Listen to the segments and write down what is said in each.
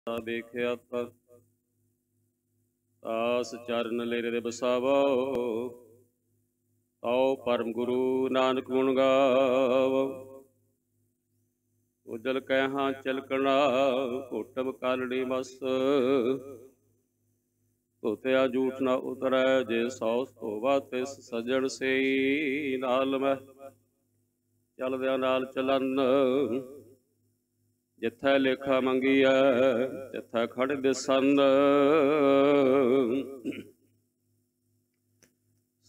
ਵੇਖਿਆ ਤਾਸ ਚਰਨ ਲੇਰੇ ਦੇ ਬਸਾਵੋ। ਆਓ ਪਰਮ ਗੁਰੂ ਨਾਨਕ ਗੁਣ ਗਾਵੋ। ਉਜਲ ਕਹਿਹਾਂ ਚਲਕਣਾ ਘੋਟਮ ਕਾਲੜੀ ਮਸ। ਧੋਤਿਆ ਝੂਠ ਨਾ ਉਤਰੈ ਜੇ ਸੌ ਹੋਵਾ ਤਿਸ ਸਜਣ ਸਈ। ਨਾਲ ਮੈਂ ਚਲਦਿਆਂ ਨਾਲ ਚਲਨ ਜਿੱਥੈ ਲੇਖਾ ਮੰਗੀਐ ਤਿੱਥੈ ਖੜ੍ਹ ਦਿਸਨ।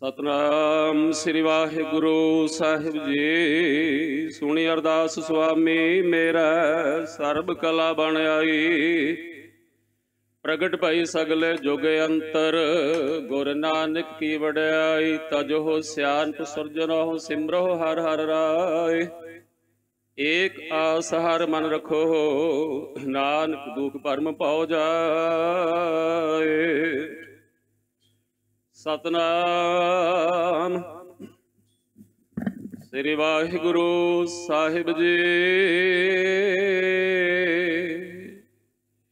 ਸਤਨਾਮ ਸ੍ਰੀ ਵਾਹਿਗੁਰੂ ਸਾਹਿਬ ਜੀ। ਸੁਣੀ ਅਰਦਾਸ ਸੁਆਮੀ ਮੇਰਾ ਸਰਬ ਕਲਾ ਬਣ ਆਈ। ਪ੍ਰਗਟ ਭਈ ਸਗਲੇ ਜੁਗ ਅੰਤਰ ਗੁਰ ਨਾਨਕ ਕੀ ਵਡਿਆਈ। ਤਜੋ ਸਿਆਣਪ ਸੁਰਜਨੋ ਸਿਮਰੋ ਹਰ ਹਰ ਰਾਏ। ਏਕ ਆਸ ਹਰ ਮਨ ਰਖੋ ਨਾਨਕ ਦੁਖ ਭਰਮ ਭਉ ਜਾਏ। ਸਤਨਾਮ ਸ੍ਰੀ ਵਾਹਿਗੁਰੂ ਸਾਹਿਬ ਜੀ।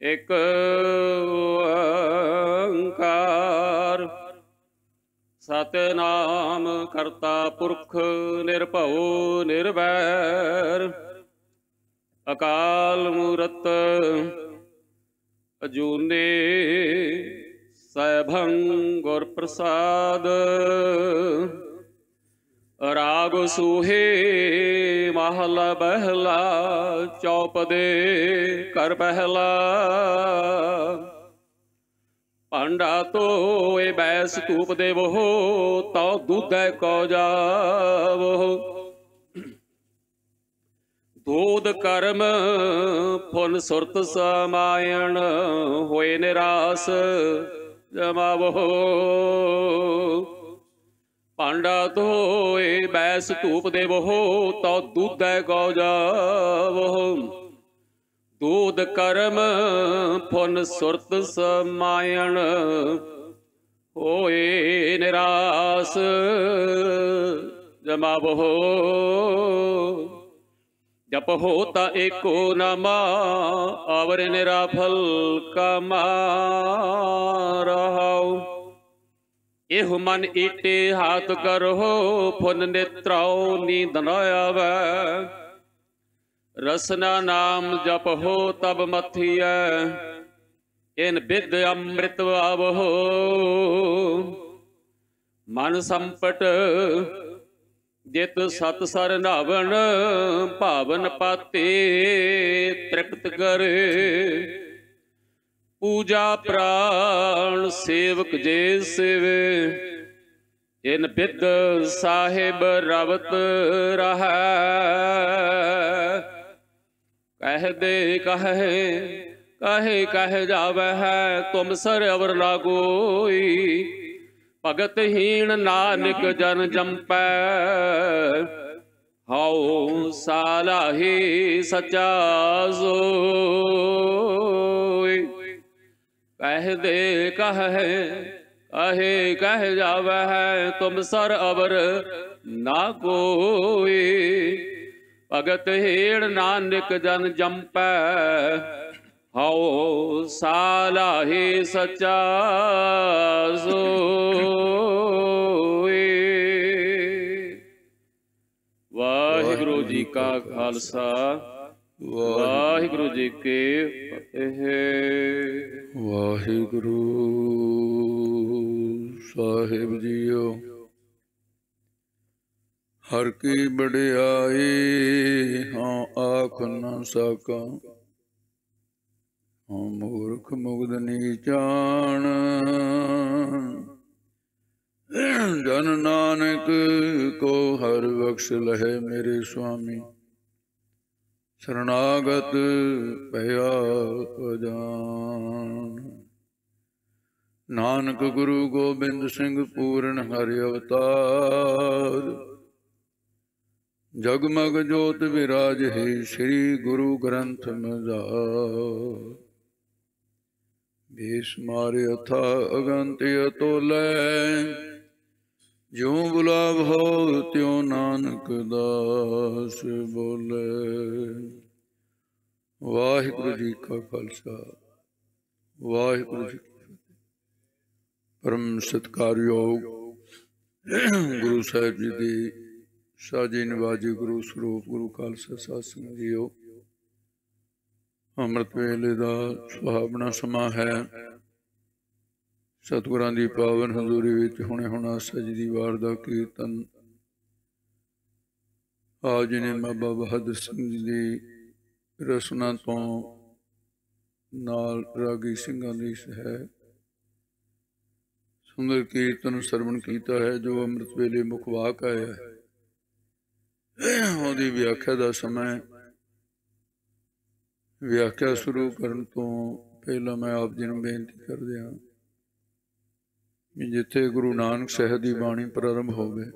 ਇਕ ਓੰਕਾਰ ਸਤਿਨਾਮ ਕਰਤਾ ਪੁਰਖ ਨਿਰਭਉ ਨਿਰਵੈਰ। ਅਕਾਲ ਮੂਰਤ ਅਜੂਨੀ ਸੈਭੰ ਗੁਰ ਪ੍ਰਸਾਦ। ਰਾਗ ਸੂਹੇ ਮਹਲਾ ਬਹਿਲਾ ਚੌਪਦੇ ਕਰ ਪਹਿਲਾ। ਭਾਂਡਾ ਧੋਏ ਬੈਸ ਧੂਪ ਦੇਵੋ ਤਉ ਦੁਧੈ ਕੋ ਜਾਵੋ। ਦੂਧ ਕਰਮ ਫੁਨ ਸੁਰਤ ਸਮਾਇਣ ਹੋਏ ਨਿਰਾਸ ਜਮਾਵੋ। ਭਾਂਡਾ ਧੋਏ ਬੈਸ ਧੂਪ ਦੇਵੋ ਤਉ ਦੁਧੈ ਕੋ ਜਾਵੋ। ਦੂਧ ਕਰਮ ਫੁਨ ਸੁਰਤ ਸਮਾਇਣ ਹੋਏ ਨਿਰਾਸ ਜਮਾਵੋ। ਜਪ ਹੋਤਾ ਏਕੋ ਨਾਮਾ ਆਵਰ ਨਿਰਾਫਲ ਕਾਮਾ ਰਹਾਉ। ਇਹੋ ਮਨ ਈਟੇ ਹਾਥ ਕਰੋ ਫੁਨ ਨੇਤਰਾਉ ਨੀਂਦ ਨ ਆਵੈ। ਰਸਨਾ ਨਾਮ ਜਪੋ ਤਬ ਮਥੀਐ ਇਨ ਬਿਦ ਅੰਮ੍ਰਿਤ ਆਵੋ। ਮਨ ਸੰਪਟ ਜਿਤ ਸਤ ਸਰ ਨਾਵਣ ਭਾਵਨ ਪਾਤੇ ਤ੍ਰਿਪਤ ਕਰੇ। ਪੂਜਾ ਪ੍ਰਾਣ ਸੇਵਕ ਜੇ ਸੇਵੇ ਇਨ ਬਿਦ ਸਾਹਿਬ ਰਵਤ ਰਹੈ। ਕਹਿ ਦੇ ਕਹੇ ਕਹੇ ਕਹਿ ਜਾਵੈ ਹੈ ਤੁਮ ਸਰ ਅਵਰ ਨਾ ਕੋਈ। ਭਗਤ ਹੀਣ ਨਾਨਕ ਜਨ ਜੰਪੈ ਹਉ ਸਾਲਾਹੀ ਸਚਾ ਸੋਇ। ਕਹਿ ਦੇ ਕਹੇ ਕਹੇ ਕਹਿ ਜਾਵੈ ਹੈ ਤੁਮ ਸਰ ਅਵਰ ਨਾ ਕੋਈ। ਭਗਤ ਹੀਣ ਨਾਨਕ ਜਨ ਜੰਪੈ ਹਉ ਸਾਲਾਹੀ ਸਚਾ ਸੋਇ। ਵਾਹਿਗੁਰੂ ਜੀ ਕਾ ਖਾਲਸਾ ਵਾਹਿਗੁਰੂ ਜੀ ਕੀ ਫਤਿਹ। ਵਾਹਿਗੁਰੂ ਸਾਹਿਬ ਜੀਓ। ਹਰ ਕੀ ਵਡਿਆਈ ਹਾਂ ਆਖ ਨਾ ਸਕਾਂ। ਹਾਂ ਮੂਰਖ ਮੁਗਧ ਨੀਚਾਣ ਜਨ ਨਾਨਕ ਕੋ ਹਰ ਬਖਸ਼ ਲਹੈ ਮੇਰੇ ਸੁਆਮੀ। ਸ਼ਰਨਾਗਤ ਭਇਆ ਅਜਾਨ। ਨਾਨਕ ਗੁਰੂ ਗੋਬਿੰਦ ਸਿੰਘ ਪੂਰਨ ਹਰਿ ਅਵਤਾਰ। ਜਗਮਗ ਜੋਤ ਵਿਰਾਜਹਿ ਸ੍ਰੀ ਗੁਰੂ ਗ੍ਰੰਥ ਮਝਾਰ। ਬੇਸ ਮਾਰੇ ਅਥਾ ਅਗੰਤ ਅਤੋਲੈ। ਜਿਉ ਬੁਲਾਵ ਹੋ ਤਿਉ ਨਾਨਕ ਦਾਸ ਬੋਲੇ। ਵਾਹਿਗੁਰੂ ਜੀ ਕਾ ਖਾਲਸਾ ਵਾਹਿਗੁਰੂ ਜੀ ਕੀ ਫਤਿਹ। ਪਰਮ ਸਤਿਕਾਰਯੋਗ ਗੁਰੂ ਸਾਹਿਬ ਜੀ ਦੀ ਸਾਜੀ ਨਿਵਾਜੀ ਗੁਰੂ ਸਰੂਪ ਗੁਰੂ ਖਾਲਸਾ ਸਾਧ ਸੰਗਤ ਜੀਓ, ਅੰਮ੍ਰਿਤ ਵੇਲੇ ਦਾ ਸੁਹਾਵਣਾ ਸਮਾਂ ਹੈ। ਸਤਿਗੁਰਾਂ ਦੀ ਪਾਵਨ ਹਜ਼ੂਰੀ ਵਿੱਚ ਹੁਣੇ ਹੁਣ ਸਜ ਦੀ ਵਾਰ ਦਾ ਕੀਰਤਨ ਆਪ ਜੀ ਨੇ ਬਾਬਾ ਬਹਾਦਰ ਸਿੰਘ ਜੀ ਦੀ ਰਸਨਾ ਤੋਂ ਨਾਲ ਰਾਗੀ ਸਿੰਘਾਂ ਦੀ ਹੈ ਸੁੰਦਰ ਕੀਰਤਨ ਸਰਵਣ ਕੀਤਾ ਹੈ। ਜੋ ਅੰਮ੍ਰਿਤ ਵੇਲੇ ਮੁੱਖ ਵਾਕ ਆਇਆ ਹੈ, ਉਹਦੀ ਵਿਆਖਿਆ ਦਾ ਸਮਾਂ। ਵਿਆਖਿਆ ਸ਼ੁਰੂ ਕਰਨ ਤੋਂ ਪਹਿਲਾਂ ਮੈਂ ਆਪ ਜੀ ਨੂੰ ਬੇਨਤੀ ਕਰਦੇ ਹਾਂ ਕਿ ਜਿੱਥੇ ਗੁਰੂ ਨਾਨਕ ਸਾਹਿਬ ਦੀ ਬਾਣੀ ਪ੍ਰਾਰੰਭ ਹੋਵੇ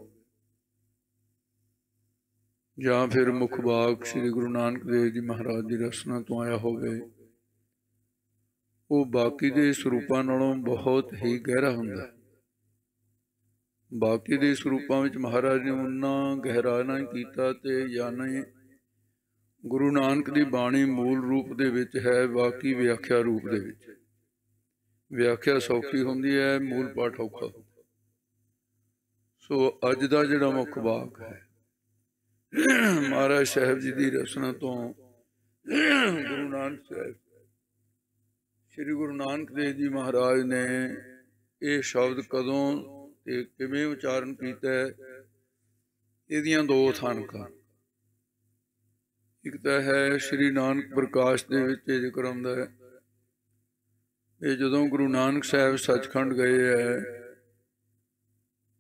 ਜਾਂ ਫਿਰ ਮੁੱਖ ਵਾਕ ਸ੍ਰੀ ਗੁਰੂ ਨਾਨਕ ਦੇਵ ਜੀ ਮਹਾਰਾਜ ਦੀ ਰਸਨਾ ਤੋਂ ਆਇਆ ਹੋਵੇ, ਉਹ ਬਾਕੀ ਦੇ ਸਰੂਪਾਂ ਨਾਲੋਂ ਬਹੁਤ ਹੀ ਗਹਿਰਾ ਹੁੰਦਾ ਹੈ। ਬਾਕੀ ਦੇ ਸਰੂਪਾਂ ਵਿੱਚ ਮਹਾਰਾਜ ਨੇ ਉਹਨਾਂ ਗਹਿਰਾ ਨਹੀਂ ਕੀਤਾ ਤੇ ਯਾਨੀ ਗੁਰੂ ਨਾਨਕ ਦੀ ਬਾਣੀ ਮੂਲ ਰੂਪ ਦੇ ਵਿੱਚ ਹੈ, ਬਾਕੀ ਵਿਆਖਿਆ ਰੂਪ ਦੇ ਵਿੱਚ। ਵਿਆਖਿਆ ਸੌਖੀ ਹੁੰਦੀ ਹੈ, ਮੂਲ ਪਾਠ ਔਖਾ ਹੁੰਦਾ। ਸੋ ਅੱਜ ਦਾ ਜਿਹੜਾ ਮੁੱਖ ਵਾਕ ਹੈ ਮਹਾਰਾਜ ਸਾਹਿਬ ਜੀ ਦੀ ਰਚਨਾ ਤੋਂ ਗੁਰੂ ਨਾਨਕ ਸਾਹਿਬ ਸ੍ਰੀ ਗੁਰੂ ਨਾਨਕ ਦੇਵ ਜੀ ਮਹਾਰਾਜ ਨੇ ਇਹ ਸ਼ਬਦ ਕਦੋਂ ਤੇ ਕਿਵੇਂ ਉਚਾਰਨ ਕੀਤਾ ਹੈ, ਇਹਦੀਆਂ ਦੋ ਥਾਨਕਾਂ। ਇੱਕ ਤਾਂ ਹੈ ਸ੍ਰੀ ਨਾਨਕ ਪ੍ਰਕਾਸ਼ ਦੇ ਵਿੱਚ ਇਹ ਜ਼ਿਕਰ ਆਉਂਦਾ ਹੈ, ਇਹ ਜਦੋਂ ਗੁਰੂ ਨਾਨਕ ਸਾਹਿਬ ਸੱਚਖੰਡ ਗਏ ਹੈ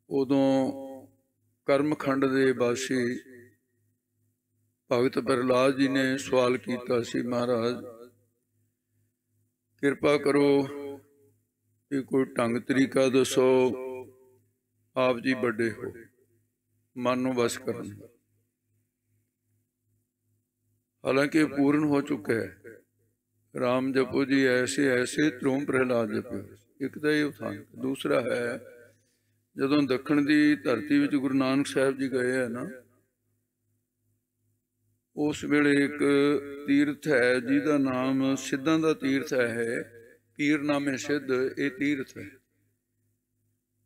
ਉਦੋਂ ਕਰਮਖੰਡ ਦੇ ਵਾਸੀ ਭਗਤ ਪ੍ਰਹਲਾਦ ਜੀ ਨੇ ਸਵਾਲ ਕੀਤਾ ਸੀ, ਮਹਾਰਾਜ ਕਿਰਪਾ ਕਰੋ ਕਿ ਕੋਈ ਢੰਗ ਤਰੀਕਾ ਦੱਸੋ, ਆਪ ਜੀ ਵੱਡੇ ਹੋ, ਮਨ ਨੂੰ ਵਸ ਕਰਨ ਦਾ। ਹਾਲਾਂਕਿ ਪੂਰਨ ਹੋ ਚੁੱਕਾ ਹੈ। ਰਾਮ ਜਪੋ ਜੀ ਐਸੇ ਐਸੇ ਧਰੂਮ ਪ੍ਰਹਲਾਦ ਜਪਿਓ। ਇੱਕ ਤਾਂ ਇਹ ਉਥਾਨ। ਦੂਸਰਾ ਹੈ ਜਦੋਂ ਦੱਖਣ ਦੀ ਧਰਤੀ ਵਿੱਚ ਗੁਰੂ ਨਾਨਕ ਸਾਹਿਬ ਜੀ ਗਏ ਹੈ ਨਾ, ਉਸ ਵੇਲੇ ਇੱਕ ਤੀਰਥ ਹੈ ਜਿਹਦਾ ਨਾਮ ਸਿੱਧਾਂ ਦਾ ਤੀਰਥ ਹੈ, ਪੀਰਨਾਮੇ ਸਿੱਧ ਇਹ ਤੀਰਥ ਹੈ।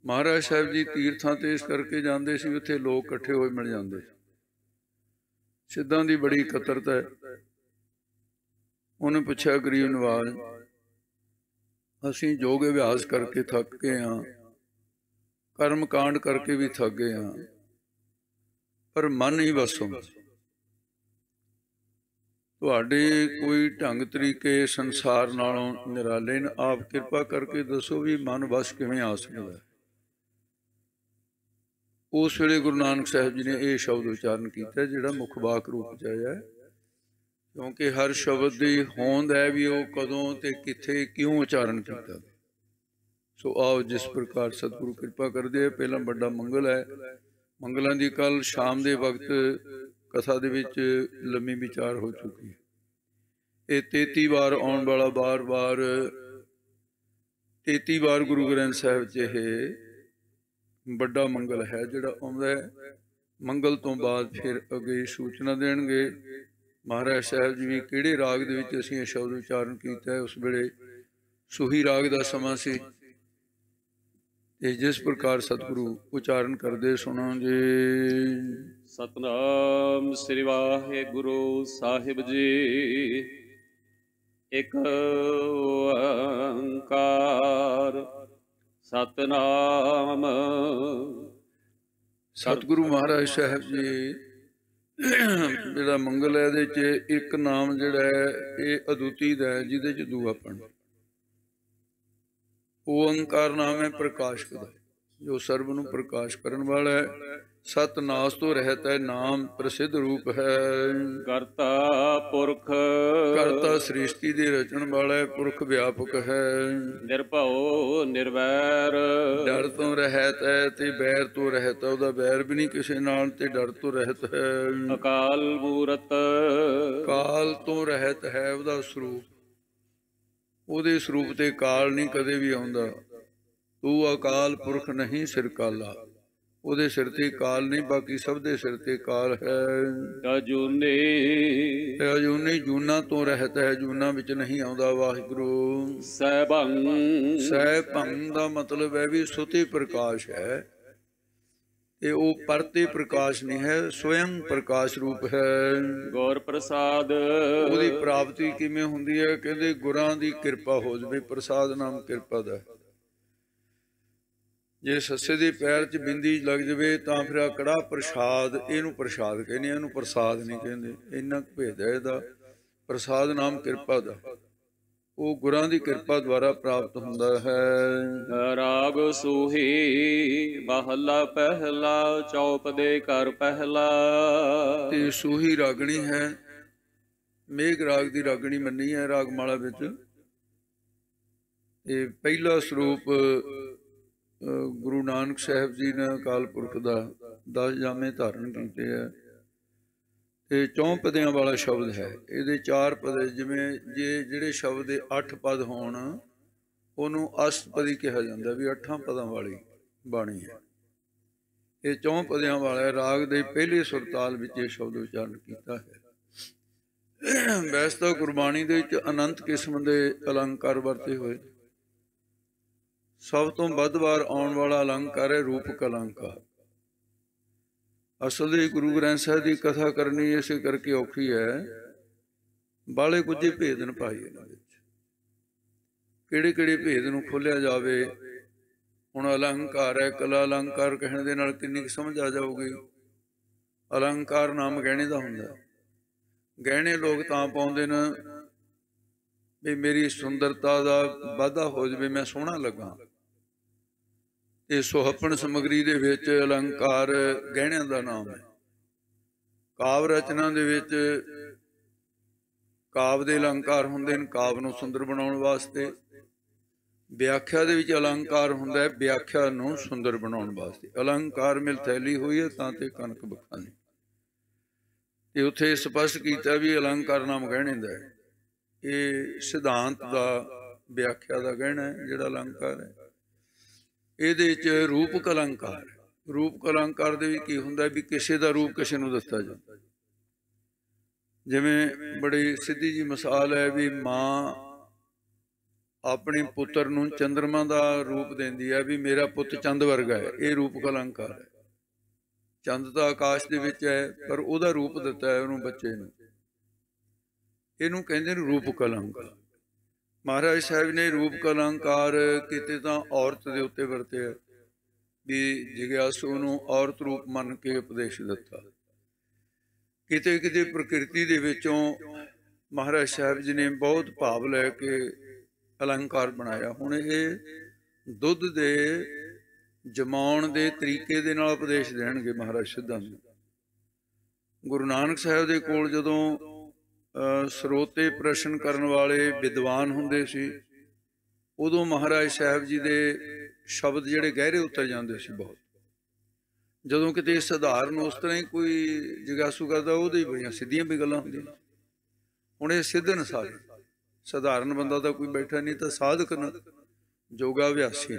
ਮਹਾਰਾਜ ਸਾਹਿਬ ਜੀ ਤੀਰਥਾਂ ਤੇ ਇਸ ਕਰਕੇ ਜਾਂਦੇ ਸੀ, ਉੱਥੇ ਲੋਕ ਇਕੱਠੇ ਹੋਏ ਮਿਲ ਜਾਂਦੇ ਸੀ। ਸਿੱਧਾਂ ਦੀ ਬੜੀ ਇਕੱਤਰਤਾ ਹੈ। ਉਹਨੇ ਪੁੱਛਿਆ ਗਰੀਬ ਨਵਾਜ, ਅਸੀਂ ਯੋਗ ਅਭਿਆਸ ਕਰਕੇ ਥੱਕ ਗਏ ਹਾਂ, ਕਰਮ ਕਾਂਡ ਕਰਕੇ ਵੀ ਥੱਕ ਗਏ ਹਾਂ, ਪਰ ਮਨ ਹੀ ਵਸ ਹੁੰਦਾ। ਤੁਹਾਡੇ ਕੋਈ ਢੰਗ ਤਰੀਕੇ ਸੰਸਾਰ ਨਾਲੋਂ ਨਿਰਾਲੇ ਨੇ, ਆਪ ਕਿਰਪਾ ਕਰਕੇ ਦੱਸੋ ਵੀ ਮਨ ਵਸ ਕਿਵੇਂ ਆ ਸਕਦਾ ਹੈ। ਉਸ ਵੇਲੇ ਗੁਰੂ ਨਾਨਕ ਸਾਹਿਬ ਜੀ ਨੇ ਇਹ ਸ਼ਬਦ ਉਚਾਰਨ ਕੀਤਾ ਜਿਹੜਾ ਮੁੱਖ ਵਾਕ ਰੂਪ ਚ ਆਇਆ, ਕਿਉਂਕਿ ਹਰ ਸ਼ਬਦ ਦੀ ਹੋਂਦ ਹੈ ਵੀ ਉਹ ਕਦੋਂ ਤੇ ਕਿੱਥੇ ਕਿਉਂ ਉਚਾਰਨ ਕੀਤਾ। ਸੋ ਆਓ ਜਿਸ ਪ੍ਰਕਾਰ ਸਤਿਗੁਰੂ ਕਿਰਪਾ ਕਰਦੇ। ਪਹਿਲਾਂ ਵੱਡਾ ਮੰਗਲ ਹੈ, ਮੰਗਲਾਂ ਦੀ ਕੱਲ ਸ਼ਾਮ ਦੇ ਵਕਤ ਕਥਾ ਦੇ ਵਿੱਚ ਲੰਮੀ ਵਿਚਾਰ ਹੋ ਚੁੱਕੀ ਹੈ। ਇਹ 33 ਵਾਰ ਆਉਣ ਵਾਲਾ ਬਾਰ-ਬਾਰ 33 ਵਾਰ ਗੁਰੂ ਗ੍ਰੰਥ ਸਾਹਿਬ 'ਚ ਇਹ ਵੱਡਾ ਮੰਗਲ ਹੈ ਜਿਹੜਾ ਆਉਂਦਾ ਹੈ। ਮੰਗਲ ਤੋਂ ਬਾਅਦ ਫਿਰ ਅੱਗੇ ਸੂਚਨਾ ਦੇਣਗੇ ਮਹਾਰਾਜ ਸਾਹਿਬ ਜੀ ਵੀ ਕਿਹੜੇ ਰਾਗ ਦੇ ਵਿੱਚ ਅਸੀਂ ਇਹ ਸ਼ਬਦ ਉਚਾਰਨ ਕੀਤਾ ਹੈ। ਉਸ ਵੇਲੇ ਸੂਹੀ ਰਾਗ ਦਾ ਸਮਾਂ ਸੀ ਤੇ ਜਿਸ ਪ੍ਰਕਾਰ ਸਤਿਗੁਰੂ ਉਚਾਰਨ ਕਰਦੇ ਸੁਣੋ ਜੀ। ਸਤਨਾਮ ਸ੍ਰੀ ਵਾਹਿਗੁਰੂ ਸਾਹਿਬ ਜੀ। ਇਕ ਓੰਕਾਰ ਸਤਨਾਮ। ਸਤਿਗੁਰੂ ਮਹਾਰਾਜ ਸਾਹਿਬ ਜੀ ਜਿਹੜਾ ਮੰਗਲ ਹੈ ਇਹਦੇ 'ਚ ਇੱਕ ਨਾਮ ਜਿਹੜਾ ਹੈ ਇਹ ਅਦੁੱਤੀ ਦਾ ਹੈ, ਜਿਹਦੇ 'ਚ ਦੂਆਪਣ। ਓੰਕਾਰ ਨਾਮ ਹੈ ਪ੍ਰਕਾਸ਼ ਦਾ, ਜੋ ਸਰਬ ਨੂੰ ਪ੍ਰਕਾਸ਼ ਕਰਨ ਵਾਲਾ ਹੈ। ਸਤ ਨਾਸ ਤੋਂ ਰਹਿਤ ਹੈ, ਨਾਮ ਪ੍ਰਸਿੱਧ ਰੂਪ ਹੈ। ਕਰਤਾ ਪੁਰਖ, ਕਰਤਾ ਸ੍ਰਿਸ਼ਟੀ ਦੇ ਰਚਣ ਵਾਲਾ ਹੈ, ਪੁਰਖ ਵਿਆਪਕ ਹੈ। ਨਿਰਭਉ ਨਿਰਵੈਰ, ਡਰ ਤੋਂ ਰਹਿਤ ਹੈ ਤੇ ਬੈਰ ਤੋਂ ਰਹਿਤ ਹੈ, ਉਹਦਾ ਬੈਰ ਵੀ ਨਹੀਂ ਕਿਸੇ ਨਾਲ ਤੇ ਡਰ ਤੋਂ ਰਹਿਤ ਹੈ। ਅਕਾਲ ਮੂਰਤ, ਕਾਲ ਤੋਂ ਰਹਿਤ ਹੈ, ਉਹਦਾ ਸਰੂਪ, ਉਹਦੇ ਸਰੂਪ ਤੇ ਕਾਲ ਨਹੀਂ ਕਦੇ ਵੀ ਆਉਂਦਾ। ਤੂੰ ਅਕਾਲ ਪੁਰਖ ਨਹੀਂ ਸਿਰ ਕਾਲਾ, ਉਹਦੇ ਸਿਰ ਤੇ ਕਾਲ ਨਹੀਂ, ਬਾਕੀ ਸਭ ਦੇ ਸਿਰ ਤੇ ਕਾਲ ਹੈ। ਅਜੂਨੀ ਅਜੂਨੀ ਜੂਨਾ ਤੋਂ ਰਹਿਤ ਹੈ, ਜੂਨਾ ਵਿੱਚ ਨਹੀਂ ਆਉਂਦਾ ਵਾਹਿਗੁਰੂ। ਸੈਭੰ ਸੈਭੰ ਦਾ ਮਤਲਬ ਹੈ ਵੀ ਸੁਤੇ ਪ੍ਰਕਾਸ਼ ਹੈ, ਤੇ ਉਹ ਪਰਤੇ ਪ੍ਰਕਾਸ਼ ਨਹੀਂ ਹੈ, ਸਵਯੰ ਪ੍ਰਕਾਸ਼ ਰੂਪ ਹੈ। ਗੁਰ ਪ੍ਰਸਾਦ ਉਹਦੀ ਪ੍ਰਾਪਤੀ ਕਿਵੇਂ ਹੁੰਦੀ ਹੈ? ਕਹਿੰਦੇ ਗੁਰਾਂ ਦੀ ਕਿਰਪਾ ਹੋ ਜਾਵੇ। ਪ੍ਰਸਾਦ ਨਾਮ ਕਿਰਪਾ ਦਾ। ਜੇ ਸੱਸੇ ਦੇ ਪੈਰ 'ਚ ਬਿੰਦੀ ਲੱਗ ਜਾਵੇ ਤਾਂ ਫਿਰ ਆ ਕੜਾ ਪ੍ਰਸਾਦ, ਇਹਨੂੰ ਪ੍ਰਸਾਦ ਕਹਿੰਦੇ, ਇਹਨੂੰ ਪ੍ਰਸਾਦ ਨਹੀਂ ਕਹਿੰਦੇ। ਇੰਨਾ ਭੇਦ ਹੈ ਇਹਦਾ। ਪ੍ਰਸਾਦ ਨਾਮ ਕਿਰਪਾ ਦਾ, ਉਹ ਗੁਰਾਂ ਦੀ ਕਿਰਪਾ ਦੁਆਰਾ ਪ੍ਰਾਪਤ ਹੁੰਦਾ ਹੈ। ਰਾਗ ਸੂਹੀ ਮਹੱਲਾ ਪਹਿਲਾ, ਚੌਪ ਦੇ ਘਰ ਪਹਿਲਾ। ਤੇ ਸੂਹੀ ਰਾਗਣੀ ਹੈ, ਮੇਘ ਰਾਗ ਦੀ ਰਾਗਣੀ ਮੰਨੀ ਹੈ ਰਾਗਮਾਲਾ ਵਿੱਚ। ਤੇ ਪਹਿਲਾ ਸਰੂਪ ਗੁਰੂ ਨਾਨਕ ਸਾਹਿਬ ਜੀ ਨੇ ਅਕਾਲ ਪੁਰਖ ਦਾ 10 ਜਾਮੇ ਧਾਰਨ ਕੀਤੇ ਹੈ। ਤੇ 4 ਪਦਿਆਂ ਵਾਲਾ ਸ਼ਬਦ ਹੈ। ਇਹਦੇ 4 ਪਦ, ਜਿਵੇਂ ਜਿਹੜੇ ਸ਼ਬਦ ਦੇ 8 ਪਦ ਹੋਣ ਉਹਨੂੰ ਅਸ਼ਟਪਦੀ ਕਿਹਾ ਜਾਂਦਾ, ਵੀ 8 ਪਦਾਂ ਵਾਲੀ ਬਾਣੀ ਹੈ। ਇਹ 4 ਪਦਿਆਂ ਵਾਲਾ ਰਾਗ ਦੇ ਪਹਿਲੇ ਸੁਰਤਾਲ ਵਿੱਚ ਇਹ ਸ਼ਬਦ ਉਚਾਰਨ ਕੀਤਾ ਹੈ। ਵੈਸੇ ਤਾਂ ਗੁਰਬਾਣੀ ਦੇ ਵਿੱਚ ਅਨੰਤ ਕਿਸਮ ਦੇ ਅਲੰਕਾਰ ਵਰਤੇ ਹੋਏ। ਸਭ ਤੋਂ ਵੱਧ ਵਾਰ ਆਉਣ ਵਾਲਾ ਅਲੰਕਾਰ ਹੈ ਰੂਪਕ ਅਲੰਕਾਰ। ਅਸਲ ਦੇ ਗੁਰੂ ਗ੍ਰੰਥ ਸਾਹਿਬ ਦੀ ਕਥਾ ਕਰਨੀ ਇਸੇ ਕਰਕੇ ਔਖੀ ਹੈ, ਬਾਲੇ ਕੁਝ ਭੇਦ ਨ ਪਾਈ ਇਹਨਾਂ ਵਿੱਚ। ਕਿਹੜੇ ਕਿਹੜੇ ਭੇਦ ਨੂੰ ਖੋਲਿਆ ਜਾਵੇ। ਹੁਣ ਅਲੰਕਾਰ ਹੈ, ਕਲਾ ਅਲੰਕਾਰ ਕਹਿਣ ਦੇ ਨਾਲ ਕਿੰਨੀ ਕੁ ਸਮਝ ਆ ਜਾਊਗੀ। ਅਲੰਕਾਰ ਨਾਮ ਗਹਿਣੇ ਦਾ ਹੁੰਦਾ। ਗਹਿਣੇ ਲੋਕ ਤਾਂ ਪਾਉਂਦੇ ਨੇ ਵੀ ਮੇਰੀ ਸੁੰਦਰਤਾ ਦਾ ਵਾਧਾ ਹੋ ਜਾਵੇ, ਮੈਂ ਸੋਹਣਾ ਲੱਗਾ। ਇਹ ਸੁਹੱਪਣ ਸਮੱਗਰੀ ਦੇ ਵਿੱਚ ਅਲੰਕਾਰ ਗਹਿਣਿਆਂ ਦਾ ਨਾਮ ਹੈ। ਕਾਵ ਰਚਨਾ ਦੇ ਵਿੱਚ ਕਾਵ ਦੇ ਅਲੰਕਾਰ ਹੁੰਦੇ ਨੇ, ਕਾਵ ਨੂੰ ਸੁੰਦਰ ਬਣਾਉਣ ਵਾਸਤੇ। ਵਿਆਖਿਆ ਦੇ ਵਿੱਚ ਅਲੰਕਾਰ ਹੁੰਦਾ ਹੈ, ਵਿਆਖਿਆ ਨੂੰ ਸੁੰਦਰ ਬਣਾਉਣ ਵਾਸਤੇ। ਅਲੰਕਾਰ ਮਿਲ ਥੈਲੀ ਹੋਈ ਹੈ ਤਾਂ ਤੇ ਕਣਕ ਬਖਾਨੀ। ਤੇ ਉੱਥੇ ਸਪਸ਼ਟ ਕੀਤਾ ਵੀ ਅਲੰਕਾਰ ਨਾਮ ਗਹਿਣੇ ਦਾ ਹੈ। ਇਹ ਸਿਧਾਂਤ ਦਾ, ਵਿਆਖਿਆ ਦਾ ਗਹਿਣਾ ਹੈ ਜਿਹੜਾ ਅਲੰਕਾਰ ਹੈ। ਇਹਦੇ 'ਚ ਰੂਪਕ ਅਲੰਕਾਰ। ਰੂਪਕ ਅਲੰਕਾਰ ਦੇ ਵਿੱਚ ਕੀ ਹੁੰਦਾ ਵੀ ਕਿਸੇ ਦਾ ਰੂਪ ਕਿਸੇ ਨੂੰ ਦੱਸਿਆ ਜਾਂਦਾ। ਜਿਵੇਂ ਬੜੀ ਸਿੱਧੀ ਜੀ ਮਿਸਾਲ ਹੈ ਵੀ ਮਾਂ ਆਪਣੇ ਪੁੱਤਰ ਨੂੰ ਚੰਦਰਮਾ ਦਾ ਰੂਪ ਦਿੰਦੀ ਹੈ ਵੀ ਮੇਰਾ ਪੁੱਤ ਚੰਦ ਵਰਗਾ ਹੈ। ਇਹ ਰੂਪਕ ਅਲੰਕਾਰ ਹੈ। ਚੰਦ ਤਾਂ ਆਕਾਸ਼ ਦੇ ਵਿੱਚ ਹੈ, ਪਰ ਉਹਦਾ ਰੂਪ ਦਿੱਤਾ ਹੈ ਉਹਨੂੰ, ਬੱਚੇ ਨੂੰ। ਇਹਨੂੰ ਕਹਿੰਦੇ ਨੇ ਰੂਪਕ ਅਲੰਕਾਰ। ਮਹਾਰਾਜ ਸਾਹਿਬ ਨੇ ਰੂਪਕ ਅਲੰਕਾਰ ਕਿਤੇ ਤਾਂ ਔਰਤ ਦੇ ਉੱਤੇ ਵਰਤਿਆ ਵੀ ਜਿਗਿਆਸੂ ਨੂੰ ਔਰਤ ਰੂਪ ਮੰਨ ਕੇ ਉਪਦੇਸ਼ ਦਿੱਤਾ। ਕਿਤੇ ਕਿਤੇ ਪ੍ਰਕਿਰਤੀ ਦੇ ਵਿੱਚੋਂ ਮਹਾਰਾਜ ਸਾਹਿਬ ਜੀ ਨੇ ਬਹੁਤ ਭਾਵ ਲੈ ਕੇ ਅਲੰਕਾਰ ਬਣਾਇਆ। ਹੁਣ ਇਹ ਦੁੱਧ ਦੇ ਜਮਾਉਣ ਦੇ ਤਰੀਕੇ ਦੇ ਨਾਲ ਉਪਦੇਸ਼ ਦੇਣਗੇ ਮਹਾਰਾਜ ਸਿੱਧਾਂ ਨੂੰ। ਗੁਰੂ ਨਾਨਕ ਸਾਹਿਬ ਦੇ ਕੋਲ ਜਦੋਂ ਸਰੋਤੇ ਪ੍ਰਸ਼ਨ ਕਰਨ ਵਾਲੇ ਵਿਦਵਾਨ ਹੁੰਦੇ ਸੀ, ਉਦੋਂ ਮਹਾਰਾਜ ਸਾਹਿਬ ਜੀ ਦੇ ਸ਼ਬਦ ਜਿਹੜੇ ਗਹਿਰੇ ਉਤਰ ਜਾਂਦੇ ਸੀ ਬਹੁਤ। ਜਦੋਂ ਕਿਤੇ ਸਧਾਰਨ ਉਸ ਤਰ੍ਹਾਂ ਹੀ ਕੋਈ ਜਿਗਿਆਸੂ ਕਰਦਾ, ਉਹਦੇ ਬੜੀਆਂ ਸਿੱਧੀਆਂ ਵੀ ਗੱਲਾਂ ਹੁੰਦੀਆਂ। ਹੁਣ ਇਹ ਸਿੱਧਨ ਸਾਰੇ, ਸਧਾਰਨ ਬੰਦਾ ਤਾਂ ਕੋਈ ਬੈਠਾ ਨਹੀਂ, ਤਾਂ ਸਾਧਕ ਨਾ ਜੋਗਾ ਅਭਿਆਸੀ।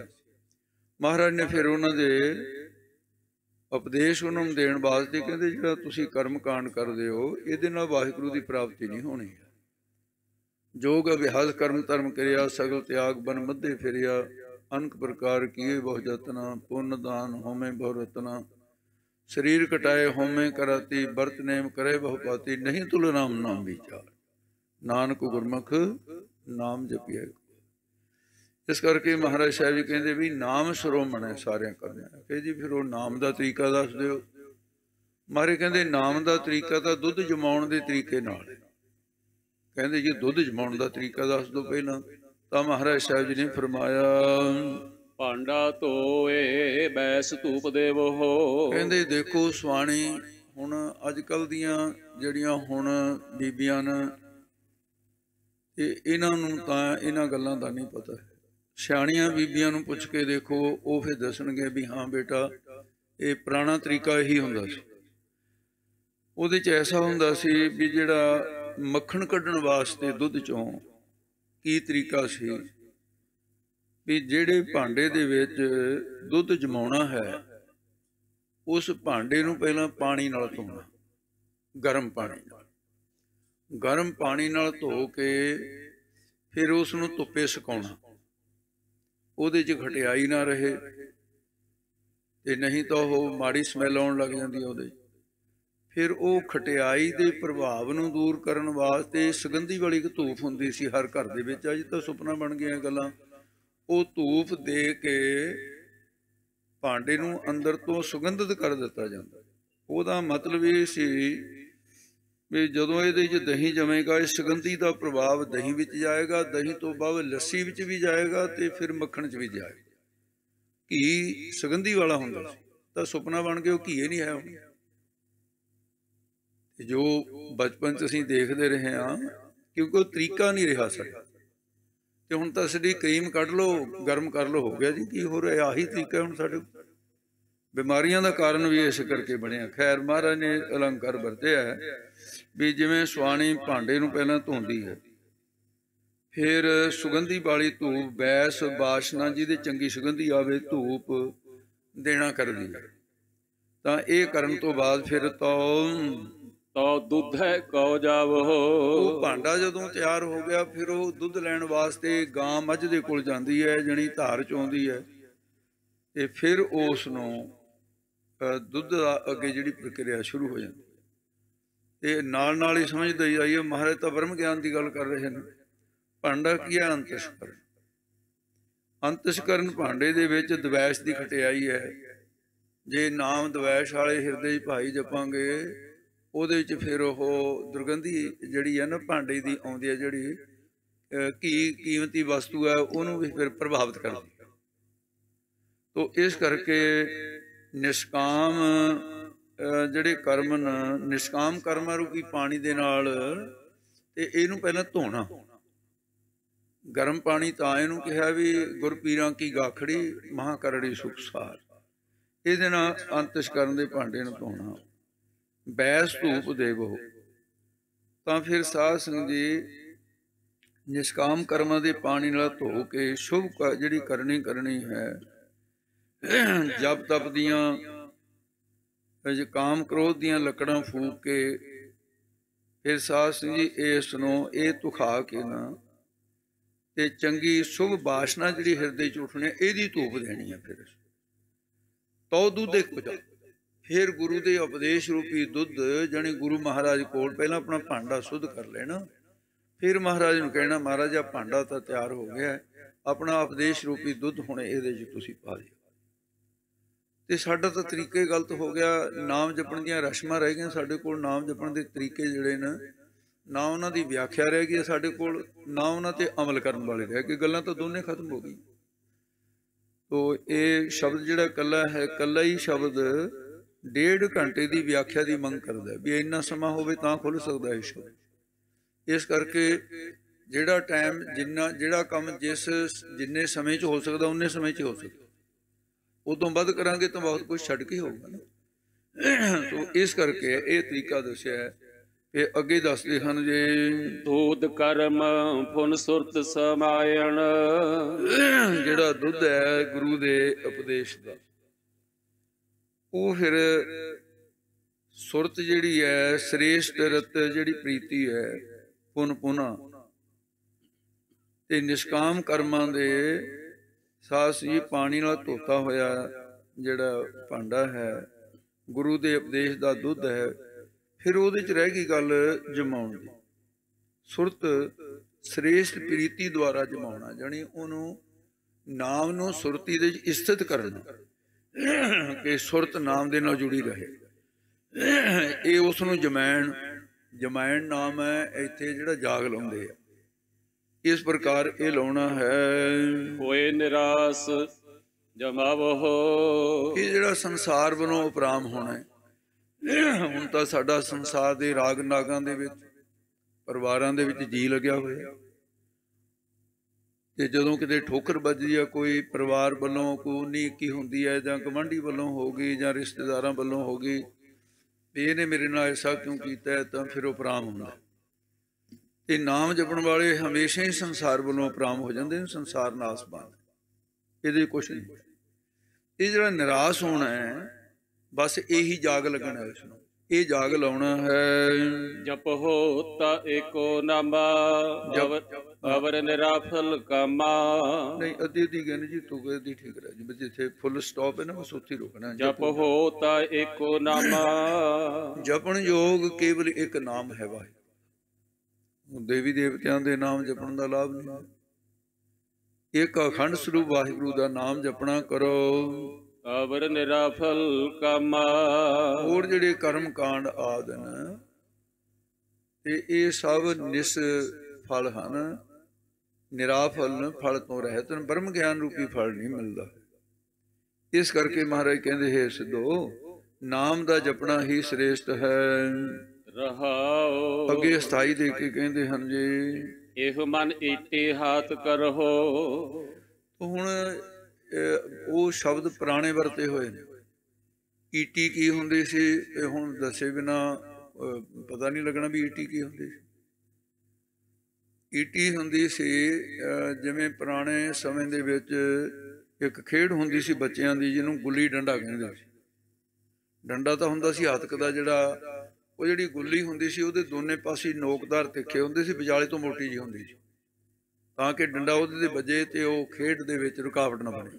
ਮਹਾਰਾਜ ਨੇ ਫਿਰ ਉਹਨਾਂ ਦੇ ਉਪਦੇਸ਼ ਉਹਨਾਂ ਨੂੰ ਦੇਣ ਵਾਸਤੇ ਕਹਿੰਦੇ ਜਿਹੜਾ ਤੁਸੀਂ ਕਰਮ ਕਾਂਡ ਕਰਦੇ ਹੋ ਇਹਦੇ ਨਾਲ ਵਾਹਿਗੁਰੂ ਦੀ ਪ੍ਰਾਪਤੀ ਨਹੀਂ ਹੋਣੀ। ਜੋਗ ਅਭਿਆਸ ਕਰਮ ਧਰਮ ਕਰਿਆ, ਸਗਲ ਤਿਆਗ ਬਨ ਮੱਧੇ ਫਿਰਿਆ। ਅਨਕ ਪ੍ਰਕਾਰ ਕੀਏ ਬਹੁ ਜਤਨਾ, ਪੁੰਨ ਦਾਨ ਹੋਮੇ ਬਹੁ ਰਤਨਾ। ਸਰੀਰ ਕਟਾਏ ਹੋਮੇ ਕਰਾਤੀ, ਵਰਤ ਨੇਮ ਕਰੇ ਬਹੁ ਪਾਤੀ। ਨਹੀਂ ਤੁਲ ਨਾਮ ਨਾਮ ਵਿਚਾਰ, ਨਾਨਕ ਗੁਰਮੁਖ ਨਾਮ ਜਪਿਆ। ਇਸ ਕਰਕੇ ਮਹਾਰਾਜ ਸਾਹਿਬ ਜੀ ਕਹਿੰਦੇ ਵੀ ਨਾਮ ਸਰੋਮਣ ਹੈ ਸਾਰਿਆਂ ਕਰਨਾ। ਕਿ ਜੀ ਫਿਰ ਉਹ ਨਾਮ ਦਾ ਤਰੀਕਾ ਦੱਸ ਦਿਓ। ਮਹਾਰਾਜ ਕਹਿੰਦੇ ਨਾਮ ਦਾ ਤਰੀਕਾ ਤਾਂ ਦੁੱਧ ਜਮਾਉਣ ਦੇ ਤਰੀਕੇ ਨਾਲ ਹੈ। ਕਹਿੰਦੇ ਜੀ ਦੁੱਧ ਜਮਾਉਣ ਦਾ ਤਰੀਕਾ ਦੱਸ ਦਿਓ ਪਹਿਲਾਂ। ਤਾਂ ਮਹਾਰਾਜ ਸਾਹਿਬ ਜੀ ਨੇ ਫਰਮਾਇਆ ਭਾਂਡਾ ਧੋਏ ਬੈਸ ਧੂਪ ਦੇਵੋ। ਕਹਿੰਦੇ ਦੇਖੋ ਸੁਆਣੀ, ਹੁਣ ਅੱਜ ਕੱਲ੍ਹ ਦੀਆਂ ਜਿਹੜੀਆਂ ਹੁਣ ਬੀਬੀਆਂ ਨੇ, ਤੇ ਇਹਨਾਂ ਨੂੰ ਤਾਂ ਇਹਨਾਂ ਗੱਲਾਂ ਦਾ ਨਹੀਂ ਪਤਾ। ਸਿਆਣੀਆਂ ਬੀਬੀਆਂ ਨੂੰ ਪੁੱਛ ਕੇ ਦੇਖੋ, ਉਹ ਫਿਰ ਦੱਸਣਗੇ ਵੀ ਹਾਂ ਬੇਟਾ ਇਹ ਪੁਰਾਣਾ ਤਰੀਕਾ ਇਹੀ ਹੁੰਦਾ ਸੀ। ਉਹਦੇ 'ਚ ਐਸਾ ਹੁੰਦਾ ਸੀ ਵੀ ਜਿਹੜਾ ਮੱਖਣ ਕੱਢਣ ਵਾਸਤੇ ਦੁੱਧ 'ਚੋਂ ਕੀ ਤਰੀਕਾ ਸੀ ਵੀ ਜਿਹੜੇ ਭਾਂਡੇ ਦੇ ਵਿੱਚ ਦੁੱਧ ਜਮਾਉਣਾ ਹੈ उस भांडे नूं पहलां पानी नाल धोना, गर्म पानी नाल, गर्म पानी नाल धो के फिर उस नूं धुप्पे सुकाउणा, ਉਹਦੇ 'ਚ ਖਟਿਆਈ ना रहे ਤੇ नहीं तो ਉਹ माड़ी स्मैल आउण लग जाती ਉਹਦੇ। फिर वो खटियाई के प्रभाव नूं दूर करन वास्ते सुगंधी वाली एक धूफ हुंदी सी हर घर दे विच। अज तां सुपना बन गया गल्लां। वो धूफ दे के भांडे नूं अंदर तो सुगंधित कर दिता जांदा। ਉਹਦਾ मतलब ये सी भी जदों इहदे च दही जमेगा, इस सुगंधी का प्रभाव दही विच जाएगा, दही तो बाद लस्सी विच भी जाएगा ते फिर मक्खण च भी जाएगा। घी सुगंधी वाला हुंदा सी, तां सुपना बन गया घी नहीं है हुण। जो बचपन च असीं देखते रहे हाँ, क्योंकि वो तरीका नहीं रहा साडा। ते हुण तां साडी क्रीम कढ लो, गर्म कर लो, हो गया जी। की हो रहा? आही तरीका हुण साडे। बीमारियां दा कारण भी इस करके बनिया। खैर, महाराज ने अलंकार वरतिया है भी जिवें सुआणी भांडे नूं पहलां धोंदी है, फिर सुगंधी वाली धूप, बैस बाशना जिहदे चंगी सुगंधी आवे, धूप देना करदी है। तां इह करन तो बाद फिर तो दुध है कौ जावो। ਉਹ ਭਾਂਡਾ ਜਦੋਂ ਤਿਆਰ ਹੋ ਗਿਆ, ਫਿਰ ਉਹ ਦੁੱਧ ਲੈਣ ਵਾਸਤੇ ਗਾਂ ਮੱਝ ਦੇ ਕੋਲ ਜਾਂਦੀ ਹੈ, ਜਣੀ ਧਾਰ ਚੋਂਦੀ ਹੈ, ਤੇ ਫਿਰ ਉਸ ਨੂੰ ਦੁੱਧ ਦਾ ਅੱਗੇ ਜਿਹੜੀ ਪ੍ਰਕਿਰਿਆ ਸ਼ੁਰੂ ਹੋ ਜਾਂਦੀ ਹੈ। ਤੇ ਨਾਲ ਨਾਲ ਹੀ ਸਮਝਦੇ ਜਾਈਏ, ਮਹਾਰਾਜ ਤਾਂ ਬ੍ਰਹਮ ਗਿਆਨ ਦੀ ਗੱਲ ਕਰ ਰਹੇ ਨੇ। ਭਾਂਡਾ ਕੀ ਹੈ? ਅੰਤਸ਼ਕਰਨ। ਅੰਤਸ਼ਕਰਨ ਭਾਂਡੇ ਦੇ ਵਿੱਚ ਦਵੈਸ਼ ਦੀ ਖਟਿਆਈ ਹੈ। ਜੇ ਨਾਮ ਦਵੈਸ਼ ਵਾਲੇ ਹਿਰਦੇ 'ਚ ਭਾਈ ਜਪਾਂਗੇ, ਉਹਦੇ ਵਿੱਚ ਫਿਰ ਉਹ ਦੁਰਗੰਧੀ ਜਿਹੜੀ ਹੈ ਨਾ ਭਾਂਡੇ ਦੀ ਆਉਂਦੀ ਹੈ, ਜਿਹੜੀ ਘੀ ਕੀਮਤੀ ਵਸਤੂ ਹੈ, ਉਹਨੂੰ ਵੀ ਫਿਰ ਪ੍ਰਭਾਵਿਤ ਕਰਦੀ ਹੈ। ਤੋ ਇਸ ਕਰਕੇ ਨਿਸ਼ਕਾਮ ਜਿਹੜੇ ਕਰਮ ਨੇ, ਨਿਸ਼ਕਾਮ ਕਰਮਾਂ ਰੂਪੀ ਪਾਣੀ ਦੇ ਨਾਲ, ਤੇ ਇਹਨੂੰ ਪਹਿਲਾਂ ਧੋਣਾ। ਗਰਮ ਪਾਣੀ ਤਾਂ ਇਹਨੂੰ ਕਿਹਾ ਵੀ ਗੁਰਪੀਰਾਂ ਕੀ ਗਾਖੜੀ ਮਹਾਂ ਕਰੜੀ ਸੁਖਸਾਰ। ਇਹਦੇ ਨਾਲ ਅੰਤਸ਼ਕਰਨ ਦੇ ਭਾਂਡੇ ਨੂੰ ਧੋਣਾ। बैस धूप देवो। तो फिर साध संगत जी निष्काम कर्मां दे पानी नाल धो के शुभ जिहड़ी करनी करनी है, जप तप दियां, काम क्रोध दियां लकड़ां फूक के, फिर साध संगत जी इस नूं इह तुखा के ना ते चंगी शुभ बाशना जिहड़ी हिरदे च उठणी, इहदी धूप देनी है। फिर तो दुध एक बजा, फिर गुरु के उपदेश रूपी दुध जाने गुरु महाराज को पहला अपना भांडा शुद्ध कर लेना, फिर महाराज नूं कहना, महाराज आ भांडा तो तैयार हो गया, अपना उपदेश रूपी दुध हुण इहदे च तुसीं पा दिओ। ते साडा तां तरीके गलत हो गया। नाम जपण दीयां रस्मां रह गईयां साडे कोल, नाम जपण दे तरीके जिहड़े ने, ना उन्हां दी व्याख्या रह गई साडे कोल, ना उन्हां ते अमल करन वाले रह गए। गल्लां तां दोने खत्म हो गई। तो ये शब्द जिहड़ा कल्ला है, कल्ला ही शब्द 1.5 घंटे की व्याख्या की मंग करता है भी इन्ना समा होवे तां खुल सकता है शब्द। इस करके जिहड़ा टाइम जिन्ना जिहड़ा काम जिन्ने समय च हो सकता उन्ने समय च हो सकता, उदों वध करांगे तो बहुत कुछ छड्ड के होगा ना। तो इस करके ये तरीका दस्सिया है। ये अगे दसदे हन जे दूध कर्म फुन सुरत समायण। जिहड़ा दुध है गुरु दे उपदेश दा, वो फिर सुरत जिहड़ी है श्रेष्ठ रत जिहड़ी प्रीति है पुन पुना ते निष्काम कर्मां दे सास जी पानी नाल धोता होया जिहड़ा भांडा है गुरु दे उपदेश दा दुध है। फिर उहदे च रह गई गल जमाउण दी। सुरत श्रेष्ठ प्रीति द्वारा जमाउणा, जानी उहनूं नाम नूं सुरती दे च स्थित करना कि सुरत नाम दे नाल जुड़ी रहे। ये उसनूं जमैन, जमैन नाम है इत्थे जिहड़ा जाग लाउंदे आ, इस प्रकार ये लाउणा है। होए निराश जमावो, ये जिहड़ा संसार वालों उपराम होना है। हुण तां साडा संसार दे राग नागां दे विच परिवारां दे विच जी लग्या होया, ਤੇ ਜਦੋਂ ਕਿਤੇ ਠੋਕਰ ਵੱਜਦੀ ਹੈ, ਕੋਈ ਪਰਿਵਾਰ ਵੱਲੋਂ ਕੋਈ ਉਨੀਕੀ ਹੁੰਦੀ ਹੈ, ਜਾਂ ਗਵਾਂਢੀ ਵੱਲੋਂ ਹੋ ਗਈ, ਜਾਂ ਰਿਸ਼ਤੇਦਾਰਾਂ ਵੱਲੋਂ ਹੋ ਗਈ ਵੀ ਇਹਨੇ ਮੇਰੇ ਨਾਲ ਐਸਾ ਕਿਉਂ ਕੀਤਾ, ਤਾਂ ਫਿਰ ਉਪਰਾਮ ਹੁੰਦਾ। ਤੇ ਨਾਮ ਜਪਣ ਵਾਲੇ ਹਮੇਸ਼ਾ ਹੀ ਸੰਸਾਰ ਵੱਲੋਂ ਉਪਰਾਮ ਹੋ ਜਾਂਦੇ ਨੇ। ਸੰਸਾਰ ਨਾਸ ਬੰਦ, ਇਹਦੇ ਕੁਛ ਨਹੀਂ। ਇਹ ਜਿਹੜਾ ਨਿਰਾਸ਼ ਹੋਣਾ ਹੈ, ਬਸ ਇਹੀ ਜਾਗ ਲੱਗਣਾ ਇਸ ਨੂੰ, ਇਹ ਜਾਗ ਲਾਉਣਾ ਹੈ। ਜਪ ਹੋਤਾ ਏਕੋ ਨਾਮਾ ਅਵਰ ਨਿਰਾਫਲ ਕਾਮਾ। ਨਹੀਂ, ਅੱਧੀ ਦੀ ਗਿਣ ਜੀ, ਤੁਕੇ ਦੀ ਠੀਕ ਰਹਿ ਜੀ, ਜਿੱਥੇ ਫੁੱਲ ਸਟਾਪ ਹੈ ਨਾ ਬਸ ਉੱਥੇ ਰੁਕਣਾ। ਜਪ ਹੋਤਾ ਏਕੋ ਨਾਮਾ। ਜਪਣ ਯੋਗ ਕੇਵਲ ਇੱਕ ਨਾਮ ਹੈ ਵਾਹਿਗੁਰੂ। ਦੇਵੀ ਦੇਵਤਿਆਂ ਦੇ ਨਾਮ ਜਪਣ ਦਾ ਲਾਭ ਨਹੀਂ। ਇੱਕ ਅਖੰਡ ਸਰੂਪ ਵਾਹਿਗੁਰੂ ਦਾ ਨਾਮ ਜਪਣਾ ਕਰੋ। ਅਵਰ ਨਿਰਾਫਲ ਕਾਮਾ। ਹੋਰ ਜਿਹੜੇ ਕਰਮ ਕਾਂਡ ਆਦਿ ਨੇ ਤੇ ਇਹ ਸਭ ਨਿਸ ਫਲ ਹਨ, ਨਿਰਾਫਲ, ਫਲ ਤੋਂ ਰਹਿਤ ਹਨ, ਬ੍ਰਹਮ ਗਿਆਨ ਰੂਪੀ ਫਲ ਨਹੀਂ ਮਿਲਦਾ। ਇਸ ਕਰਕੇ ਮਹਾਰਾਜ ਕਹਿੰਦੇ ਹੈ ਸਿੱਧੋ, ਨਾਮ ਦਾ ਜਪਣਾ ਹੀ ਸ੍ਰੇਸ਼ਟ ਹੈ। ਰਹਾਉ। ਅੱਗੇ ਸਥਾਈ ਦੇ ਕੇ ਕਹਿੰਦੇ ਹਨ ਜੀ, ਇਹ ਮਨ ਈਟੇ ਹਾਥ ਕਰੋ। ਹੁਣ ਉਹ ਸ਼ਬਦ ਪੁਰਾਣੇ ਵਰਤੇ ਹੋਏ ਨੇ। ਈਟੀ ਕੀ ਹੁੰਦੀ ਸੀ, ਇਹ ਹੁਣ ਦੱਸੇ ਬਿਨਾ ਪਤਾ ਨਹੀਂ ਲੱਗਣਾ ਵੀ ਈਟੀ ਕੀ ਹੁੰਦੀ ਸੀ। ਈਟੀ ਹੁੰਦੀ ਸੀ, ਜਿਵੇਂ ਪੁਰਾਣੇ ਸਮੇਂ ਦੇ ਵਿੱਚ ਇੱਕ ਖੇਡ ਹੁੰਦੀ ਸੀ ਬੱਚਿਆਂ ਦੀ, ਜਿਹਨੂੰ ਗੁੱਲੀ ਡੰਡਾ ਕਹਿੰਦੇ ਸੀ। ਡੰਡਾ ਤਾਂ ਹੁੰਦਾ ਸੀ ਹੱਥਕ ਦਾ, ਜਿਹੜਾ ਉਹ ਜਿਹੜੀ ਗੁੱਲੀ ਹੁੰਦੀ ਸੀ ਉਹਦੇ ਦੋਨੇ ਪਾਸੇ ਨੋਕਦਾਰ ਤਿੱਖੇ ਹੁੰਦੇ ਸੀ, ਵਿਚਾਲੇ ਤੋਂ ਮੋਟੀ ਜਿਹੀ ਹੁੰਦੀ ਸੀ, ਤਾਂ ਕਿ ਡੰਡਾ ਉਹਦੇ ਤੇ ਵੱਜੇ ਤੇ ਉਹ ਖੇਡ ਦੇ ਵਿੱਚ ਰੁਕਾਵਟ ਨਾ ਬਣੇ।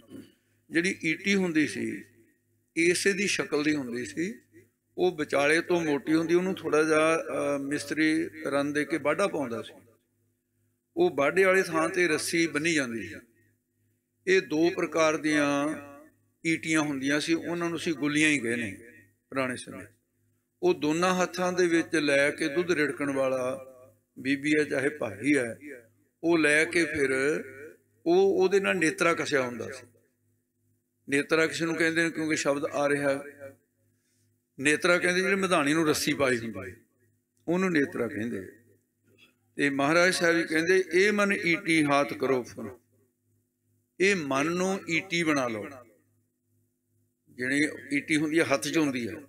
ਜਿਹੜੀ ਈਟੀ ਹੁੰਦੀ ਸੀ ਇਸੇ ਦੀ ਸ਼ਕਲ ਦੀ ਹੁੰਦੀ ਸੀ, ਉਹ ਵਿਚਾਲੇ ਤੋਂ ਮੋਟੀ ਹੁੰਦੀ, ਉਹਨੂੰ ਥੋੜਾ ਜਿਹਾ ਮਿਸਤਰੀ ਰਨ ਦੇ ਕੇ ਬਾਢਾ ਪਾਉਂਦਾ ਸੀ। ਉਹ ਬਾਢੇ ਵਾਲੀ ਥਾਂ ਤੇ ਰੱਸੀ ਬੰਨੀ ਜਾਂਦੀ ਸੀ। ਇਹ ਦੋ ਪ੍ਰਕਾਰ ਦੀਆਂ ਈਟੀਆਂ ਹੁੰਦੀਆਂ ਸੀ, ਉਹਨਾਂ ਨੂੰ ਅਸੀਂ ਗੁੱਲੀਆਂ ਹੀ ਕਹਿੰਦੇ ਪੁਰਾਣੇ ਸਮੇਂ। ਉਹ ਦੋਨਾਂ ਹੱਥਾਂ ਦੇ ਵਿੱਚ ਲੈ ਕੇ ਦੁੱਧ ਰਿੜਕਣ ਵਾਲਾ ਬੀਬੀ ਹੈ ਚਾਹੇ ਭਾਈ ਹੈ, ਉਹ ਲੈ ਕੇ ਫਿਰ ਉਹਦੇ ਨਾਲ ਨੇਤਰਾ ਕਸਿਆ ਹੁੰਦਾ ਸੀ। ਨੇਤਰਾ ਕਿਸੇ ਨੂੰ ਕਹਿੰਦੇ ਨੇ ਕਿਉਂਕਿ ਸ਼ਬਦ ਆ ਰਿਹਾ, ਨੇਤਰਾ ਕਹਿੰਦੇ ਜਿਹੜੇ ਮਧਾਣੀ ਨੂੰ ਰੱਸੀ ਪਾਈ ਹੁੰਦੀ ਉਹਨੂੰ ਨੇਤਰਾ ਕਹਿੰਦੇ। ਤੇ ਮਹਾਰਾਜ ਸਾਹਿਬ ਜੀ ਕਹਿੰਦੇ, ਇਹ ਮਨ ਈਟੀ ਹਾਥ ਕਰੋ ਫੁਰ। ਇਹ ਮਨ ਨੂੰ ਈਟੀ ਬਣਾ ਲਓ। ਜਿਹੜੀ ਈਟੀ ਹੁੰਦੀ ਹੈ ਹੱਥ 'ਚ ਹੁੰਦੀ ਹੈ,